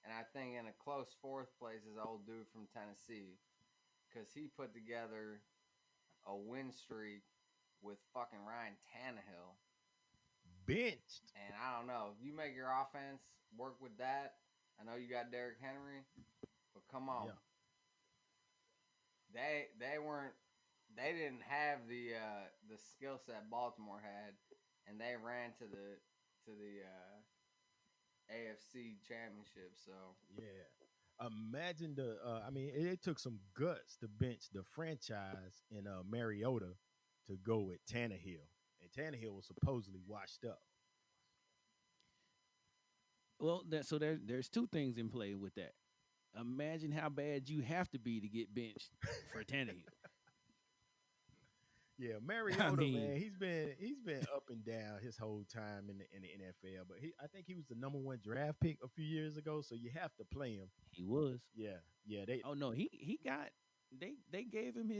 And I think in a close fourth place is old dude from Tennessee because he put together a win streak with fucking Ryan Tannehill. Benched. And I don't know. If you make your offense work with that, I know you got Derrick Henry, but come on. Yeah. They didn't have the skill set Baltimore had, and they ran to the AFC Championship. So Yeah. Imagine it took some guts to bench the franchise in Mariota to go with Tannehill. And Tannehill was supposedly washed up. Well, there's two things in play with that. Imagine how bad you have to be to get benched for Tannehill. Yeah, Mariota, man, he's been up and down his whole time in the NFL. But I think he was the number 1 draft pick a few years ago, so you have to play him. He was. Yeah. Oh no, he got. They gave him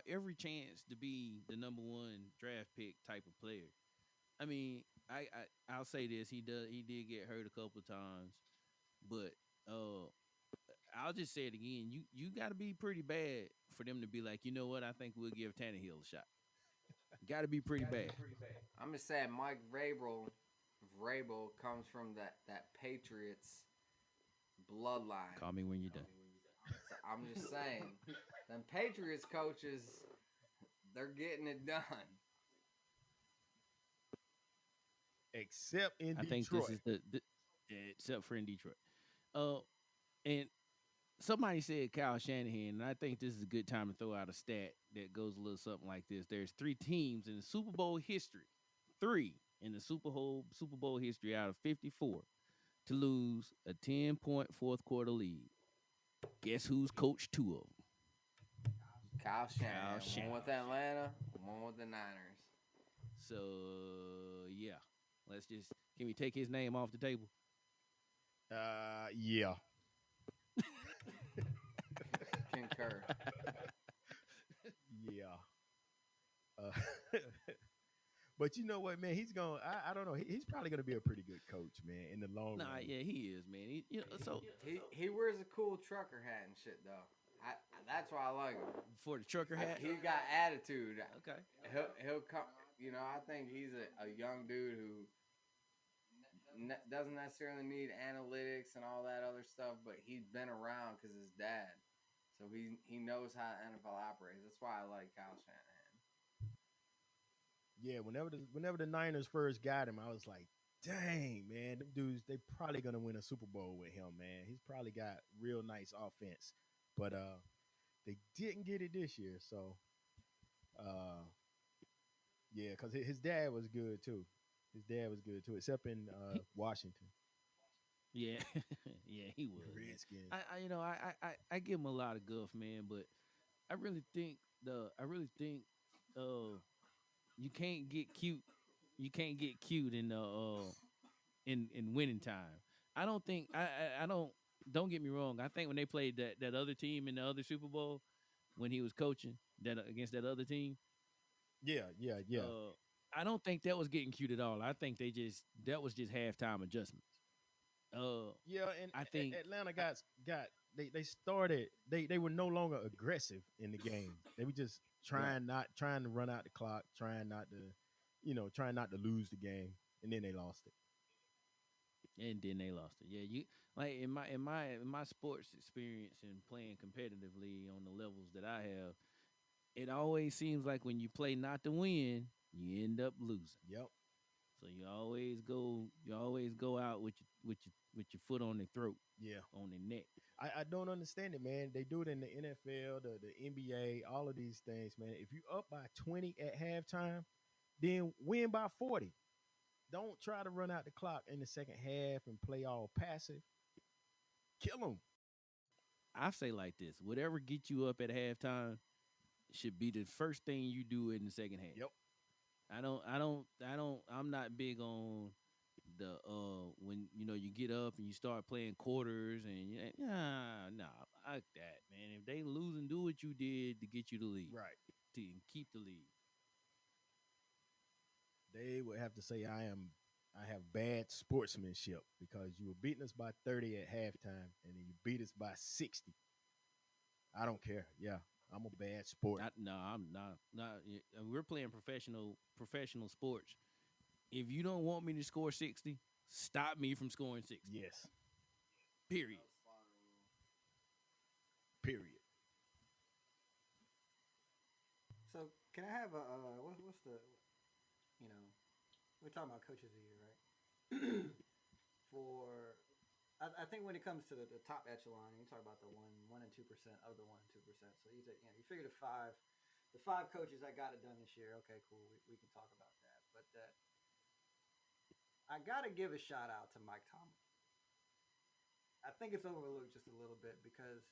every chance to be the number 1 draft pick type of player. I mean, I'll say this: he did get hurt a couple of times, but I'll just say it again. You got to be pretty bad for them to be like, you know what? I think we'll give Tannehill a shot. Got to be pretty bad. I'm just saying, Mike Vrabel comes from that Patriots bloodline. Call me when you're done. So I'm just saying, them Patriots coaches, they're getting it done. Except in Detroit. I think this is the except for in Detroit. And somebody said Kyle Shanahan, and I think this is a good time to throw out a stat that goes a little something like this. There's 3 teams in the Super Bowl history, 3 in the Super Bowl history out of 54 to lose a 10-point fourth quarter lead. Guess who's coached 2 of them? Kyle Shanahan. One with Atlanta, one with the Niners. So yeah, can we take his name off the table? Yeah. Concur. Yeah. But you know what, man? He's going. I don't know. He's probably going to be a pretty good coach, man, in the long run. Yeah, he is, man. He wears a cool trucker hat and shit, though. That's why I like him. For the trucker hat, he got attitude. Okay. He'll come. I think he's a young dude who doesn't necessarily need analytics and all that other stuff, but he's been around because his dad, so he knows how the NFL operates. That's why I like Kyle Shanahan. Yeah, whenever the Niners first got him, I was like, dang, man, them dudes, they probably gonna win a Super Bowl with him, man. He's probably got real nice offense, but they didn't get it this year. So, yeah, because his dad was good too. Except in Washington. Yeah, yeah, he was. Redskins. I give him a lot of guff, man, but I really think you can't get cute. You can't get cute in the in winning time. I don't think I don't get me wrong. I think when they played that other team in the other Super Bowl when he was coaching that against that other team, Yeah. uh I don't think that was getting cute at all. I think that was just halftime adjustments. Uh Yeah, and I think Atlanta got they started they were no longer aggressive in the game. They were just right. trying to run out the clock, trying not to lose the game, and then they lost it. And then they lost it. Yeah, you like in my sports experience and playing competitively on the levels that I have, it always seems like when you play not to win, you end up losing. Yep. So you always go out with your foot on their throat, Yeah. on their neck. I don't understand it, man. They do it in the NFL, the NBA, all of these things, man. If you up by 20 at halftime, then win by 40. Don't try to run out the clock in the second half and play all passive. Kill them. I say like this: whatever gets you up at halftime should be the first thing you do in the second half. Yep. I'm not big on the when you get up and you start playing quarters and nah, like that, man. If they lose and do what you did to get you the lead, Right. to keep the lead. They would have to say I have bad sportsmanship because you were beating us by 30 at halftime and then you beat us by 60. I don't care. Yeah. I'm a bad sport. No, I'm not. Not. We're playing professional sports. If you don't want me to score 60, stop me from scoring 60. Yes. Period. Period. So can I have a what's the you know we're talking about coaches of the year, right? For I think when it comes to the top echelon, you talk about the 1% and 2% of the 1% and 2%. So you figure the five coaches that got it done this year. Okay, cool. We can talk about that. But I gotta give a shout out to Mike Tomlin. I think it's overlooked just a little bit because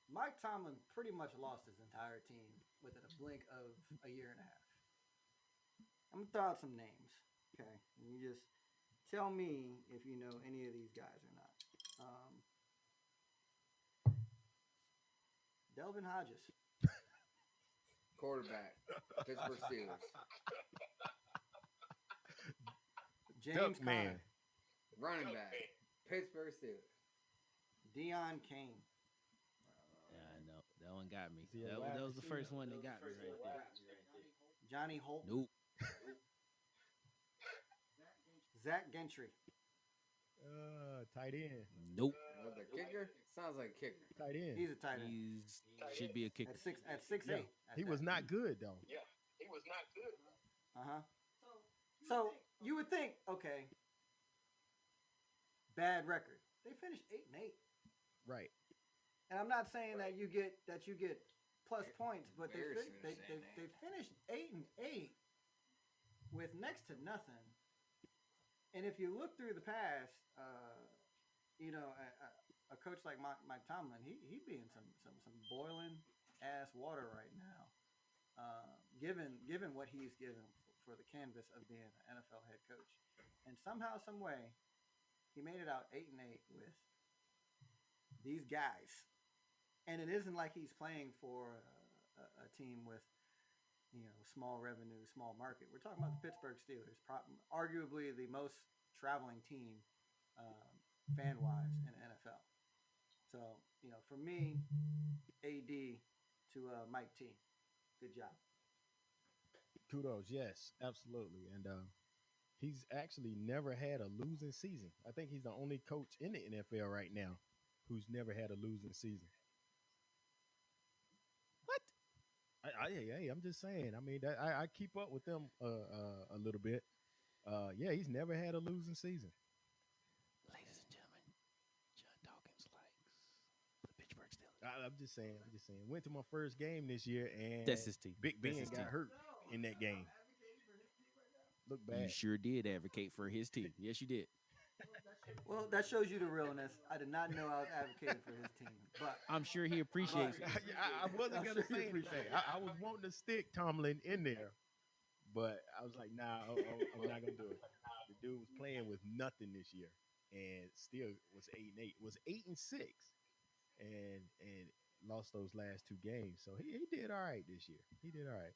Mike Tomlin pretty much lost his entire team within a blink of a year and a half. I'm gonna throw out some names, okay? And you just tell me if you know any of these guys or not. Delvin Hodges, Quarterback, Pittsburgh Steelers. James Duck man. Conner, Running back, Pittsburgh Steelers. Deion Kane, Yeah, I know that one got me. See, a That, wide that was the receiver. first one that got me right there. Johnny Holt, Nope. Zach Gentry, Tight end. Nope. With the kicker? Sounds like a kicker. Tight end. he's a tight end He's should be a kicker. at 6'8". Yeah. He was not good though. Uh huh. So you would think, okay, bad record. They finished 8-8, Right. and I'm not saying that you get plus points, but they Bears finished 8-8 with next to nothing. And if you look through the past, a coach like Mike Tomlin, he be in some boiling ass water right now, given what he's given for the canvas of being an NFL head coach, and somehow, some way, he made it out 8-8 with these guys, and it isn't like he's playing for a team with small revenue, small market. We're talking about the Pittsburgh Steelers, arguably the most traveling team fan wise in the NFL. So for me, AD to Mike T, good job. Kudos. Yes, absolutely. And he's actually never had a losing season. I think he's the only coach in the NFL right now who's never had a losing season. What? I'm just saying. I mean, I keep up with them a little bit. Yeah, he's never had a losing season. Ladies and gentlemen, John Dawkins likes the Pittsburgh Steelers. I'm just saying. Went to my first game this year, and That's his team. Big That's Ben his got team. hurt in that game. Look You bad. sure did advocate for his team. Yes, you did. Well, that shows you the realness. I did not know I was advocating for his team, but I'm sure he appreciates it. I wasn't I'm gonna sure you say appreciate anything. it. I was wanting to stick Tomlin in there, but I was like, nah, I'm not gonna do it. The dude was playing with nothing this year, and still was 8-8. Was 8-6, and lost those last two games. So he did all right this year. He did all right.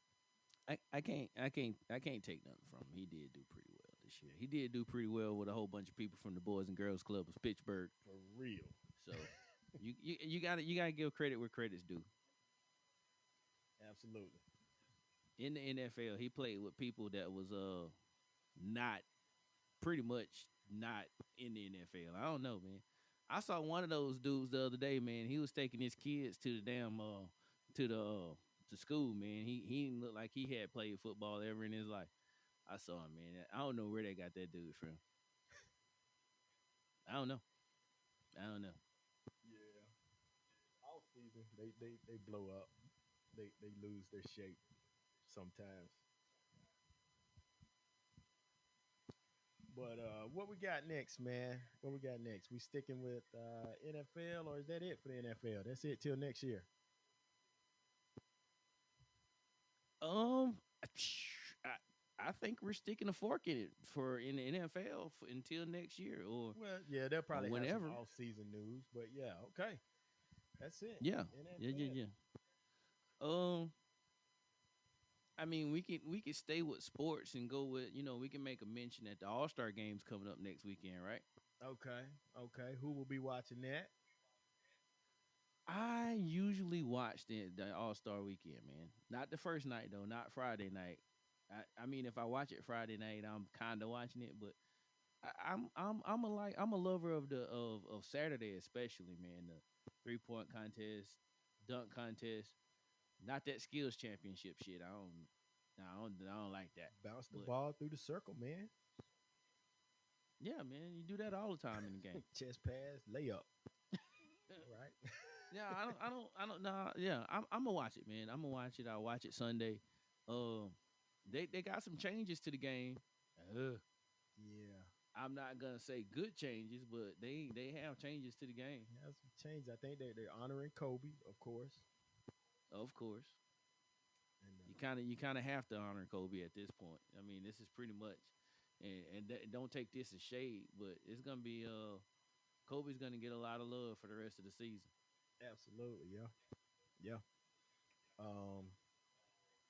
I can't take nothing from him. He did do pretty well this year. He did do pretty well with a whole bunch of people from the Boys and Girls Club of Pittsburgh. For real. So you gotta give credit where credit's due. Absolutely. In the NFL, he played with people that was not pretty much not in the NFL. I don't know, man. I saw one of those dudes the other day, man. He was taking his kids to the damn to the to school, man. He didn't look like he had played football ever in his life. I saw him, man. I don't know where they got that dude from. I don't know. I don't know. Yeah. All season they blow up. They lose their shape sometimes. But what we got next, man? What we got next? We sticking with NFL, or is that it for the NFL? That's it till next year. Um, I, I think we're sticking a fork in it for in the NFL for, until next year Well, yeah, they'll or probably have some whenever. off-season news, but yeah, okay, that's it. Yeah, yeah, yeah, NFL. yeah. Um, I mean, we could stay with sports and go with we can make a mention that the All Star game's coming up next weekend, right? Okay, okay. Who will be watching that? I usually watch the All Star weekend, man. Not the first night though, not Friday night. I mean, if I watch it Friday night, I'm kind of watching it, but I'm a lover of the of Saturday especially, man. The 3-point contest, dunk contest, not that skills championship shit. I don't like that. Bounce the But ball through the circle, man. yeah, man, you do that all the time in the game. Chest pass, layup. Right. Yeah, I don't know. Yeah, I'm gonna watch it, man. I'm gonna watch it. I'll watch it Sunday. Um, they got some changes to the game. Uh, Yeah. I'm not gonna say good changes, but they have changes to the game. Has changed. I think they're honoring Kobe, of course. Of course, And you kind of have to honor Kobe at this point. I mean, this is pretty much, and don't take this as shade, but it's gonna be Kobe's gonna get a lot of love for the rest of the season. absolutely, yeah, yeah. Um,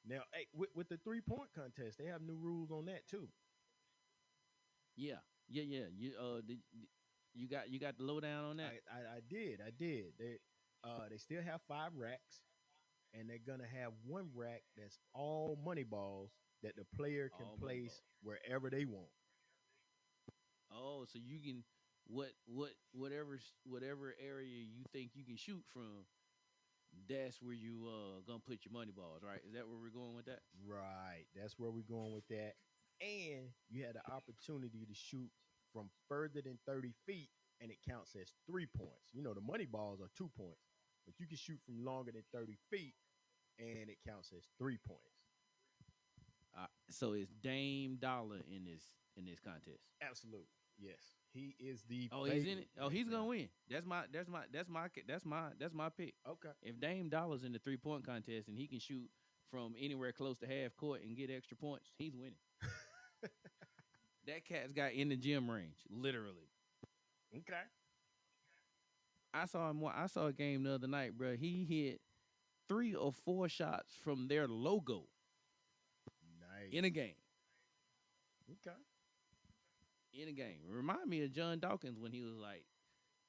Now, hey, with the 3-point contest, they have new rules on that too. Yeah, yeah, yeah. You got the lowdown on that? I did. They still have 5 racks, and they're gonna have one rack that's all money balls that the player can All money place ball. wherever they want. Oh, so you can whatever area you think you can shoot from, that's where you gonna put your money balls, right? Is that where we're going with that? Right. That's where we're going with that. And you had the opportunity to shoot from further than 30 feet, and it counts as 3 points. You know, the money balls are 2 points, but you can shoot from longer than 30 feet, and it counts as 3 points. So it's Dame Dollar in this contest. Absolutely. Yes. He is the Oh, he's in favorite it. Oh, right he's gonna now. win. That's my pick. Okay. If Dame Dollar's in the 3-point contest and he can shoot from anywhere close to half court and get extra points, he's winning. That cat's got in the gym range, literally. Okay. I saw a game the other night, bro. He hit 3 or 4 shots from their logo in a Nice. game. Okay. In a game. Remind me of John Dawkins when he was like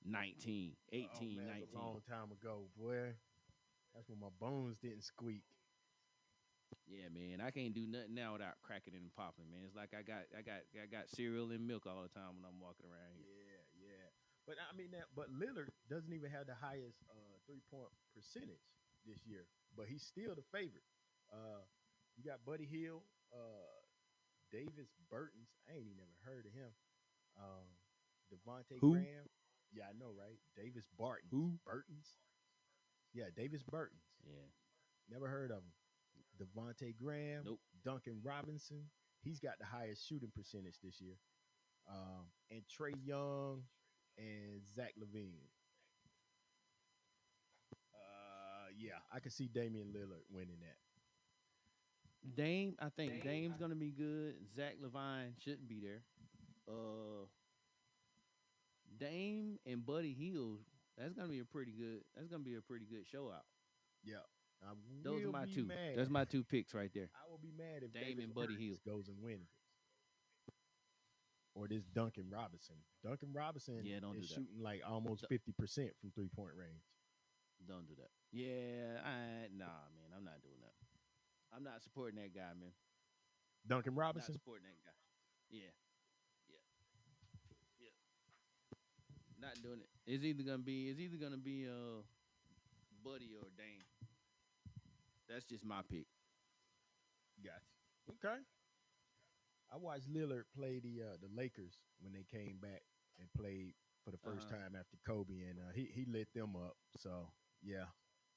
19, Oh 18, man, it's a 19. long time ago, boy. That's when my bones didn't squeak. Yeah, man. I can't do nothing now without cracking and popping, man. It's like I got cereal and milk all the time when I'm walking around here. Yeah, yeah. But I mean that. But Lillard doesn't even have the highest 3-point percentage this year, but he's still the favorite. Uh, you got Buddy Hill, Davis Burton's. I ain't even never heard of him. Um, Devontae Who? Graham. Yeah, I know, right? Davis Barton's. Who? Burton's. Yeah, Davis Burton's. Yeah. Never heard of him. Devontae Graham, Nope. Duncan Robinson. He's got the highest shooting percentage this year. And Trey Young and Zach Levine. Yeah, I can see Damian Lillard winning that. Dame, I think Dame's gonna be good. Zach Levine shouldn't be there. Uh, Dame and Buddy Hield. That's gonna be a pretty good. That's gonna be a pretty good show out. Yeah, I Those are will my be two. mad. That's my two picks right there. I will be mad if Dame David and Buddy Burns Hield. goes and wins or this Duncan Robinson. Duncan Robinson Yeah, don't is do that. shooting like almost D- 50% from 3-point range. Don't do that. Yeah, nah, man. I'm not doing that. I'm not supporting that guy, man. Duncan Not Robinson. supporting that guy. Yeah, yeah, yeah. Not doing it. It's either gonna be Buddy or Dame. That's just my pick. Gotcha. Okay. I watched Lillard play the Lakers when they came back and played for the 1st Uh-huh. time after Kobe, and he lit them up. So yeah,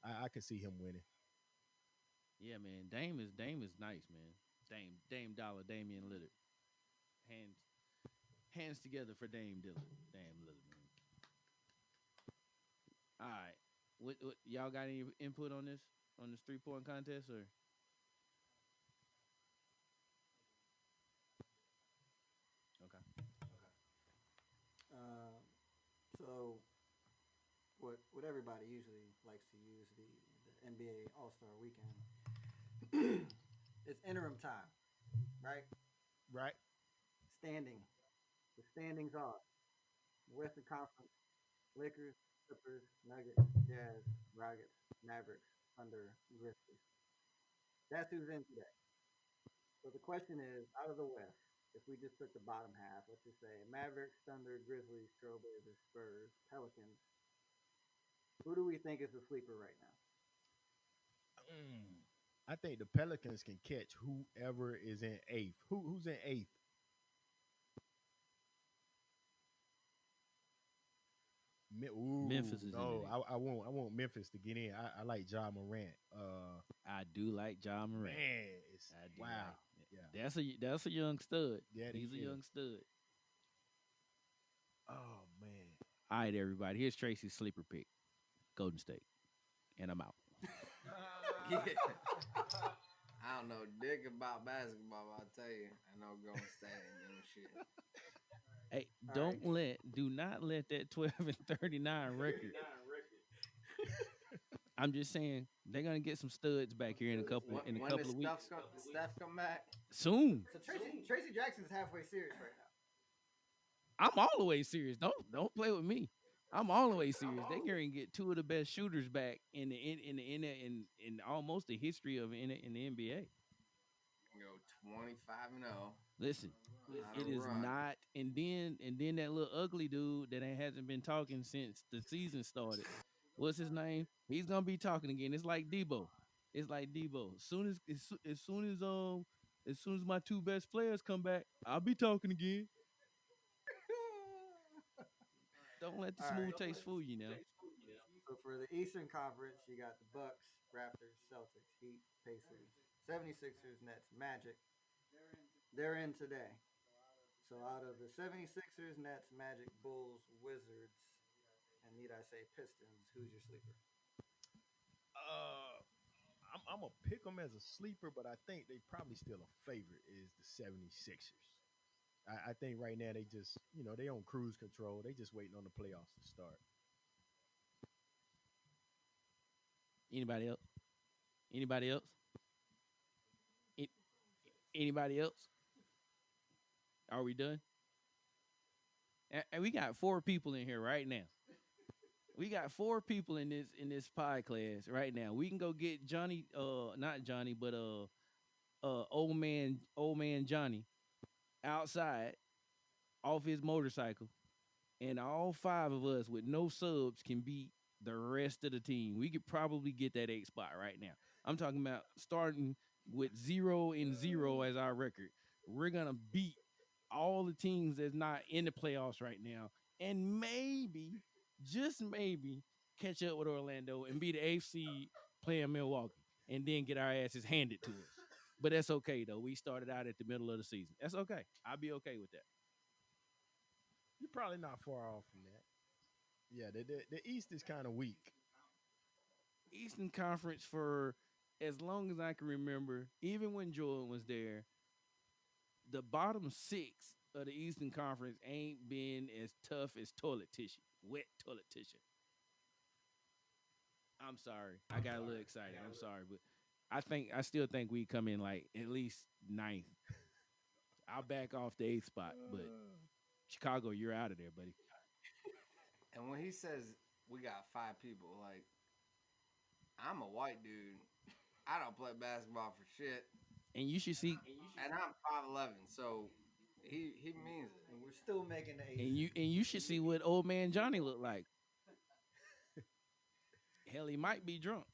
I could see him winning. Yeah, man. Dame is nice, man. Dame Dollar, Damian Lillard. Hands hands together for Dame Dillard. Dame Lillard, man. All right. What y'all got any input on this 3-point contest or okay? Um, so what everybody usually likes to use the NBA All Star Weekend. It's interim time, right? Right? Standing. The standings are the Western Conference: Lakers, Clippers, Nuggets, Jazz, Rockets, Mavericks, Thunder, Grizzlies. That's who's in today. So the question is, out of the West, if we just took the bottom half, let's just say Mavericks, Thunder, Grizzlies, Trailblazers, Spurs, Pelicans, who do we think is the sleeper right now? Mm. I think the Pelicans can catch whoever is in eighth. Who's in eighth? Ooh, Memphis is in no, it. I want Memphis to get in. I like Ja Morant. I do like John Morant. Man, it's I do wow. like Yeah, that's a young stud. that He's a is. young stud. Oh man. All right, everybody. Here's Tracy's sleeper pick. Golden State. And I'm out. Yeah. I don't know dick about basketball. I'll tell you. I know Golden State ain't doing shit. Hey, All right. do not let that 12 and 39 record. I'm just saying they're gonna get some studs back here in a couple When does of weeks. Steph come back? Soon. So Tracy Jackson's halfway serious right now. I'm all the way serious. Don't play with me. I'm all the way serious. They're going to get two of the best shooters back in almost the history of in the NBA. Go 25-0. Listen, On it a is run. not. And then that little ugly dude that hasn't been talking since the season started. What's his name? He's gonna be talking again. It's like Debo. It's like Debo. As soon as my two best players come back, I'll be talking again. Don't let the All smooth right. taste fool you now. So for the Eastern Conference, you got the Bucks, Raptors, Celtics, Heat, Pacers, 76ers, Nets, Magic. They're in today. So out of the 76ers, Nets, Magic, Bulls, Wizards, and need I say Pistons, who's your sleeper? Uh, I'm gonna pick them as a sleeper, but I think they probably still a favorite is the 76ers. I think right now they just they on cruise control. They just waiting on the playoffs to start. Anybody else? Anybody else? A- Anybody else? Are we done? And we got 4 people in here right now. We got 4 people in this pod class right now. We can go get Johnny, not Johnny, but old man Johnny outside off his motorcycle, and all 5 of us with no subs can beat the rest of the team. We could probably get that 8 spot right now. I'm talking about starting with 0-0 as our record. We're gonna beat all the teams that's not in the playoffs right now, and maybe, just maybe, catch up with Orlando and be the eighth seed playing Milwaukee, and then get our asses handed to us. But that's okay though. We started out at the middle of the season. That's okay. I'll be okay with that. You're probably not far off from that. Yeah, the East is kind of weak. Eastern Conference for as long as I can remember, even when Jordan was there, the bottom six of the Eastern Conference ain't been as tough as toilet tissue, wet toilet tissue. I'm sorry, I got a little excited. I'm sorry, but I still think we come in like at least ninth. I'll back off the eighth spot, but Chicago, you're out of there, buddy. And when he says we got 5 people, like I'm a white dude. I don't play basketball for shit, And you should see, and I'm 5'11", so he means it. And we're still making the eighth. and you should see what old man Johnny looked like. Hell, he might be drunk.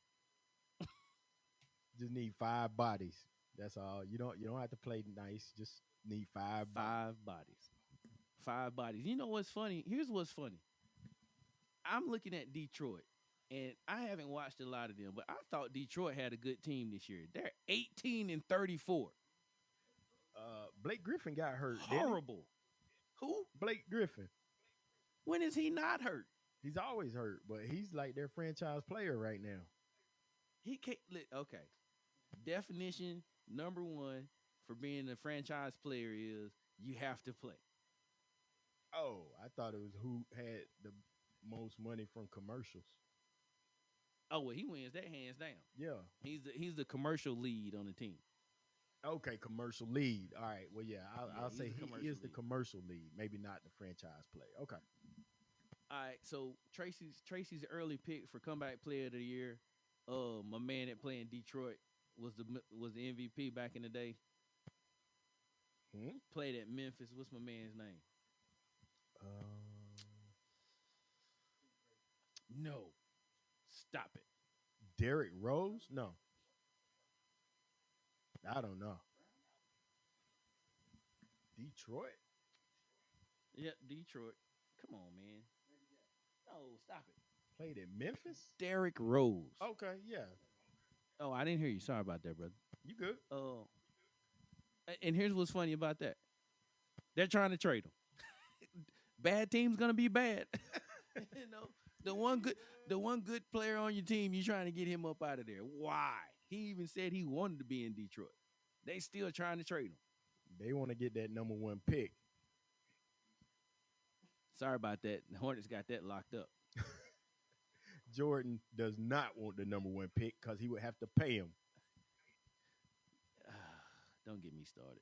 Just need five bodies. That's all. You don't have to play nice. Just need five bodies. Five bodies. Five bodies. You know what's funny? Here's what's funny. I'm looking at Detroit, and I haven't watched a lot of them, but I thought Detroit had a good team this year. They're 18-34. Blake Griffin got hurt. didn't he? Horrible. Who? Blake Griffin. When is he not hurt? He's always hurt, but he's like their franchise player right now. He can't. Okay. Definition number one for being a franchise player is you have to play. Oh, I thought it was who had the most money from commercials. Oh well, he wins that hands down. Yeah. He's the commercial lead on the team. Okay, commercial lead. All right. Well, yeah, Yeah, I'll he's say the he commercial is the lead. commercial lead, maybe not the franchise player. Okay. All right, so Tracy's early pick for comeback player of the year. My man that played in Detroit was the MVP back in the day. Hmm? Played at Memphis. What's my man's name? Uh, No, stop it. Derrick Rose? No, I don't know. Detroit? Yep, Detroit. Come on, man. No, stop it. Played at Memphis? Derrick Rose. Okay, yeah. Oh, I didn't hear you. Sorry about that, brother. You good? And here's what's funny about that. They're trying to trade him. Bad team's gonna be bad. you know, the one good player on your team, you're trying to get him up out of there. Why? He even said he wanted to be in Detroit. They still trying to trade him. They want to get that number one pick. Sorry about that. The Hornets got that locked up. Jordan does not want the number one pick because he would have to pay him. Don't get me started.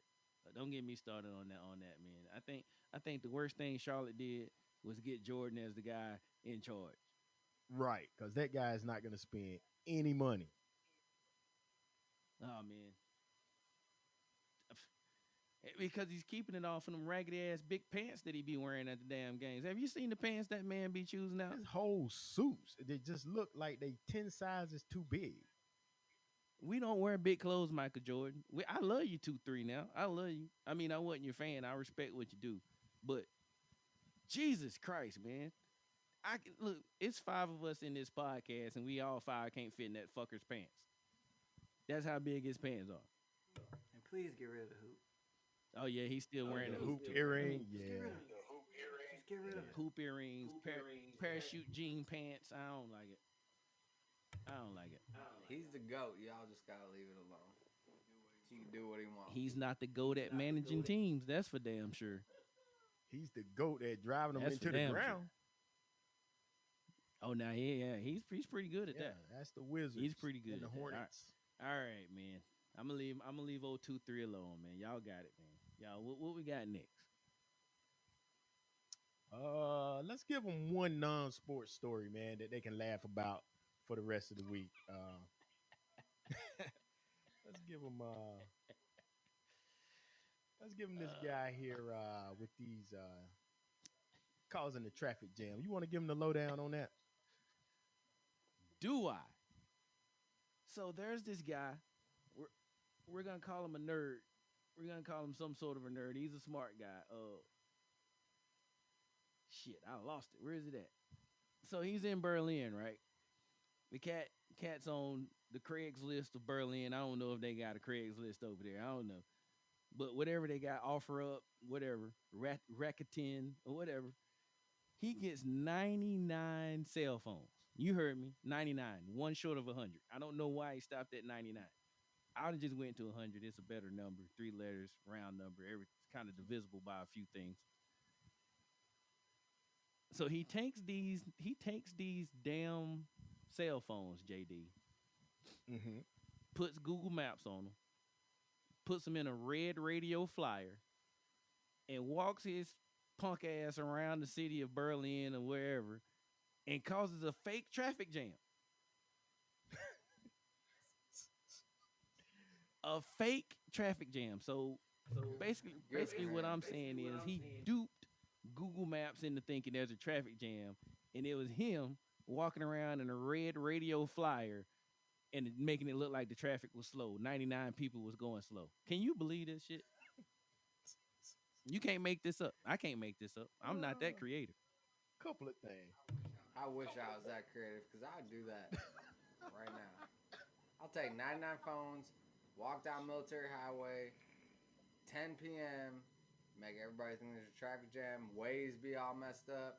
Don't get me started on that, man. I think the worst thing Charlotte did was get Jordan as the guy in charge. Right, because that guy is not going to spend any money. Oh man. Because he's keeping it off of them raggedy ass big pants that he be wearing at the damn games. Have you seen the pants that man be choosing out? His whole suits, they just look like they 10 sizes too big. We don't wear big clothes, Michael Jordan. I love you 2-3 now. I love you. I mean, I wasn't your fan. I respect what you do, but Jesus Christ, man! Look. It's 5 of us in this podcast, and we all 5 can't fit in that fucker's pants. That's how big his pants are. And please get rid of the hoop. Oh yeah, he's still wearing The the hoop hoop earring, Just get yeah. rid of it. Just get rid of it. hoop earrings, parachute jean pants. I don't like it. I don't like it. He's the GOAT. Y'all just gotta leave it alone. He can do what he wants. He's not the goat at managing teams. That's for damn sure. He's the goat at driving them That's into for the damn sure. ground. Oh, now he's pretty good at Yeah, that. that's the Wizards. pretty good And the at that. Hornets. All right, man. I'm gonna leave 0-2-3 alone, man. Y'all got it, man. Y'all, what we got next? Let's give them one non-sports story, man, that they can laugh about for the rest of the week. Let's give them. Let's give them this guy here with these causing the traffic jam. You want to give them the lowdown on that? Do I? So there's this guy. We're gonna call him a nerd. We're gonna call him some sort of a nerd. He's a smart guy. Shit, I lost it. Where is it at? So he's in Berlin, right? The cat's on the Craigslist of Berlin. I don't know if they got a Craigslist over there. I don't know. but whatever they got, offer up, whatever, Rakuten or whatever, he gets 99 cell phones. You heard me, 99, one short of 100. I don't know why he stopped at 99. I would have just went to 100. It's a better number, 3 letters, round number. Every kind of divisible by a few things. So he takes these damn cell phones, JD, Mm-hmm. puts Google Maps on them, puts them in a red radio flyer, and walks his punk ass around the city of Berlin or wherever, and causes a fake traffic jam. A fake traffic jam. So basically what I'm saying is he duped Google Maps into thinking there's a traffic jam, and it was him walking around in a red radio flyer and making it look like the traffic was slow. 99 people was going slow. Can you believe this shit? You can't make this up. I can't make this up. I'm not that creative. Couple of things. I wish I was that creative because I'd do that right now. I'll take 99 phones, walk down Military Highway, 10 p.m., make everybody think there's a traffic jam, ways be all messed up,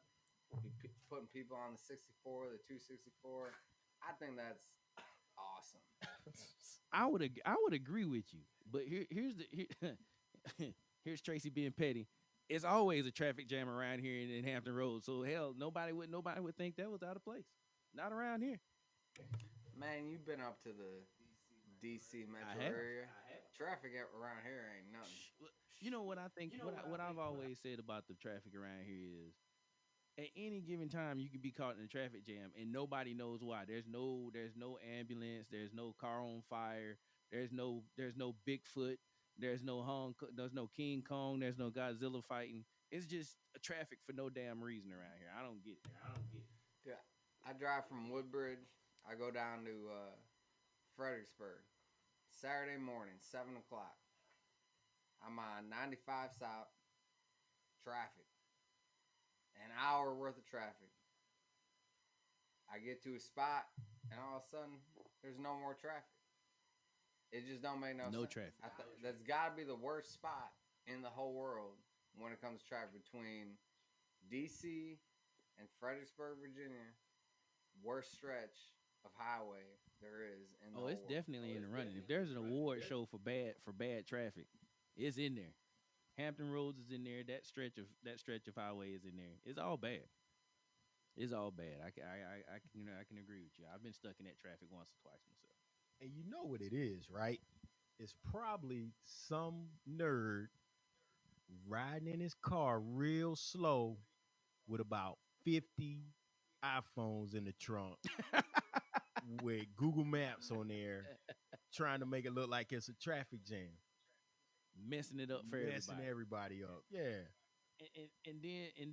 be putting people on the 64, the 264. I think that's awesome. I would agree with you, but here's Tracy being petty. It's always a traffic jam around here in Hampton Roads, so hell, nobody would think that was out of place. Not around here. Man, you've been up to the DC metro have. area. Traffic around here ain't nothing. You know what I think? What I've always said about the traffic around here is, at any given time you can be caught in a traffic jam and nobody knows why. There's no ambulance. There's no car on fire. There's no Bigfoot. There's no King Kong. There's no Godzilla fighting. It's just a traffic for no damn reason around here. I don't get it. Yeah, I drive from Woodbridge. I go down to Fredericksburg. Saturday morning, 7 o'clock. I'm on 95 South. Traffic. An hour worth of traffic. I get to a spot, and all of a sudden, there's no more traffic. It just don't make no sense. No traffic. That's got to be the worst spot in the whole world when it comes to traffic between D.C. and Fredericksburg, Virginia. Worst stretch of highway there is in the whole It's world. definitely in the running. If there's an award show for bad traffic, it's in there. Hampton Roads is in there. That stretch of highway is in there. It's all bad. It's all bad. I can agree with you. I've been stuck in that traffic once or twice myself. And you know what it is, right? It's probably some nerd riding in his car real slow with about 50 iPhones in the trunk with Google Maps on there, trying to make it look like it's a traffic jam. Messing it up for Messing everybody. everybody up. Yeah. And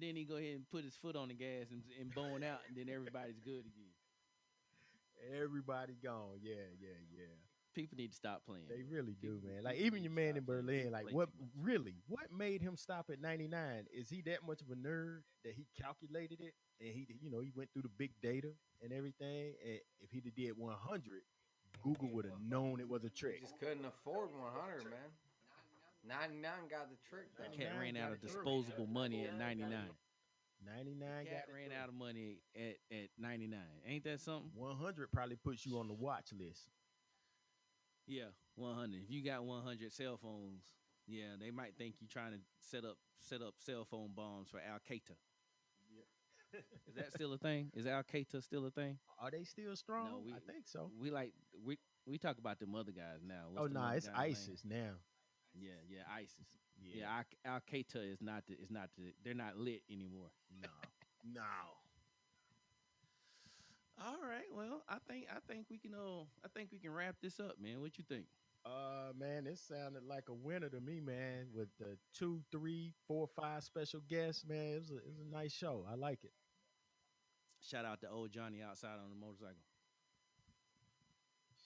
then he go ahead and put his foot on the gas and bone out, and then everybody's good again. Everybody gone. Yeah. People need to stop playing. They really do, People man. Like even need your to man stop in playing. Berlin, People like play what too much. what made him stop at 99? Is he that much of a nerd that he calculated it and he went through the big data and everything? And if he'd have did 100, Google would have known it was a trick. Just couldn't afford 100, man. 99 got the trick, though. Cat 99 ran out got of it. disposable money at 99. 99 Cat got ran it. out of money at 99. Ain't that something? 100 probably puts you on the watch list. Yeah, 100. If you got 100 cell phones, yeah, they might think you trying to set up cell phone bombs for Al Qaeda. Yeah. Is that still a thing? Is Al Qaeda still a thing? Are they still strong? No, I think so. We talk about them other guys now. Oh What's the no, other it's guy's name? ISIS now. Yeah, ISIS. Yeah, Al Qaeda is not they're not lit anymore. No. All right, well, I think we can wrap this up, man. What you think? Man, it sounded like a winner to me, man. With the 2, 3, 4, 5 special guests, man. It was a nice show. I like it. Shout out to old Johnny outside on the motorcycle.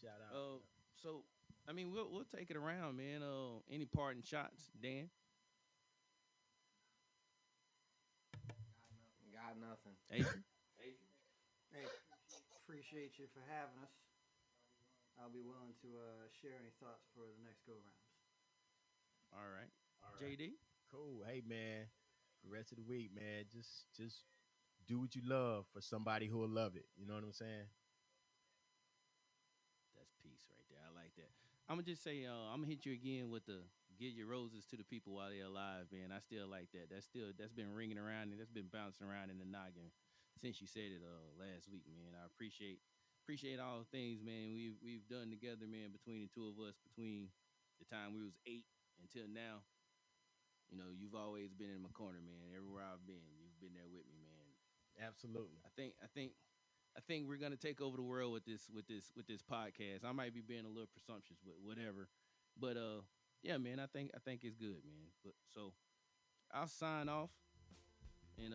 Shout out. So I mean, we'll take it around, man. Any parting shots, Dan? Got nothing. Adrian? Hey, appreciate you for having us. I'll be willing to share any thoughts for the next go rounds. All right. All right. JD. Cool. Hey man, the rest of the week, man, just do what you love for somebody who will love it. You know what I'm saying? That's peace right there. I like that. I'm gonna just say, I'm gonna hit you again with the give your roses to the people while they're alive, man. I still like that. That's been ringing around and that's been bouncing around in the noggin since you said it last week, man. I appreciate all the things, man. We've done together, man, between the two of us, between the time we was 8 until now. You know, you've always been in my corner, man. Everywhere I've been, you've been there with me, man. Absolutely. I think we're gonna take over the world with this podcast. I might be being a little presumptuous with whatever, but yeah, man, I think it's good, man. But so I'll sign off and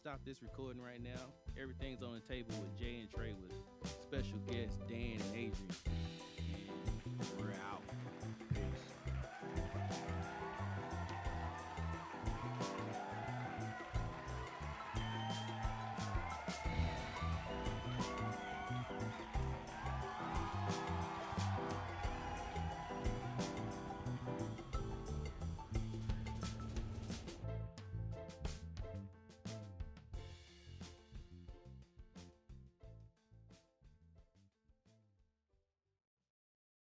stop this recording right now. Everything's on the table with Jay and Trey with special guests Dan and Adrian, and we're out.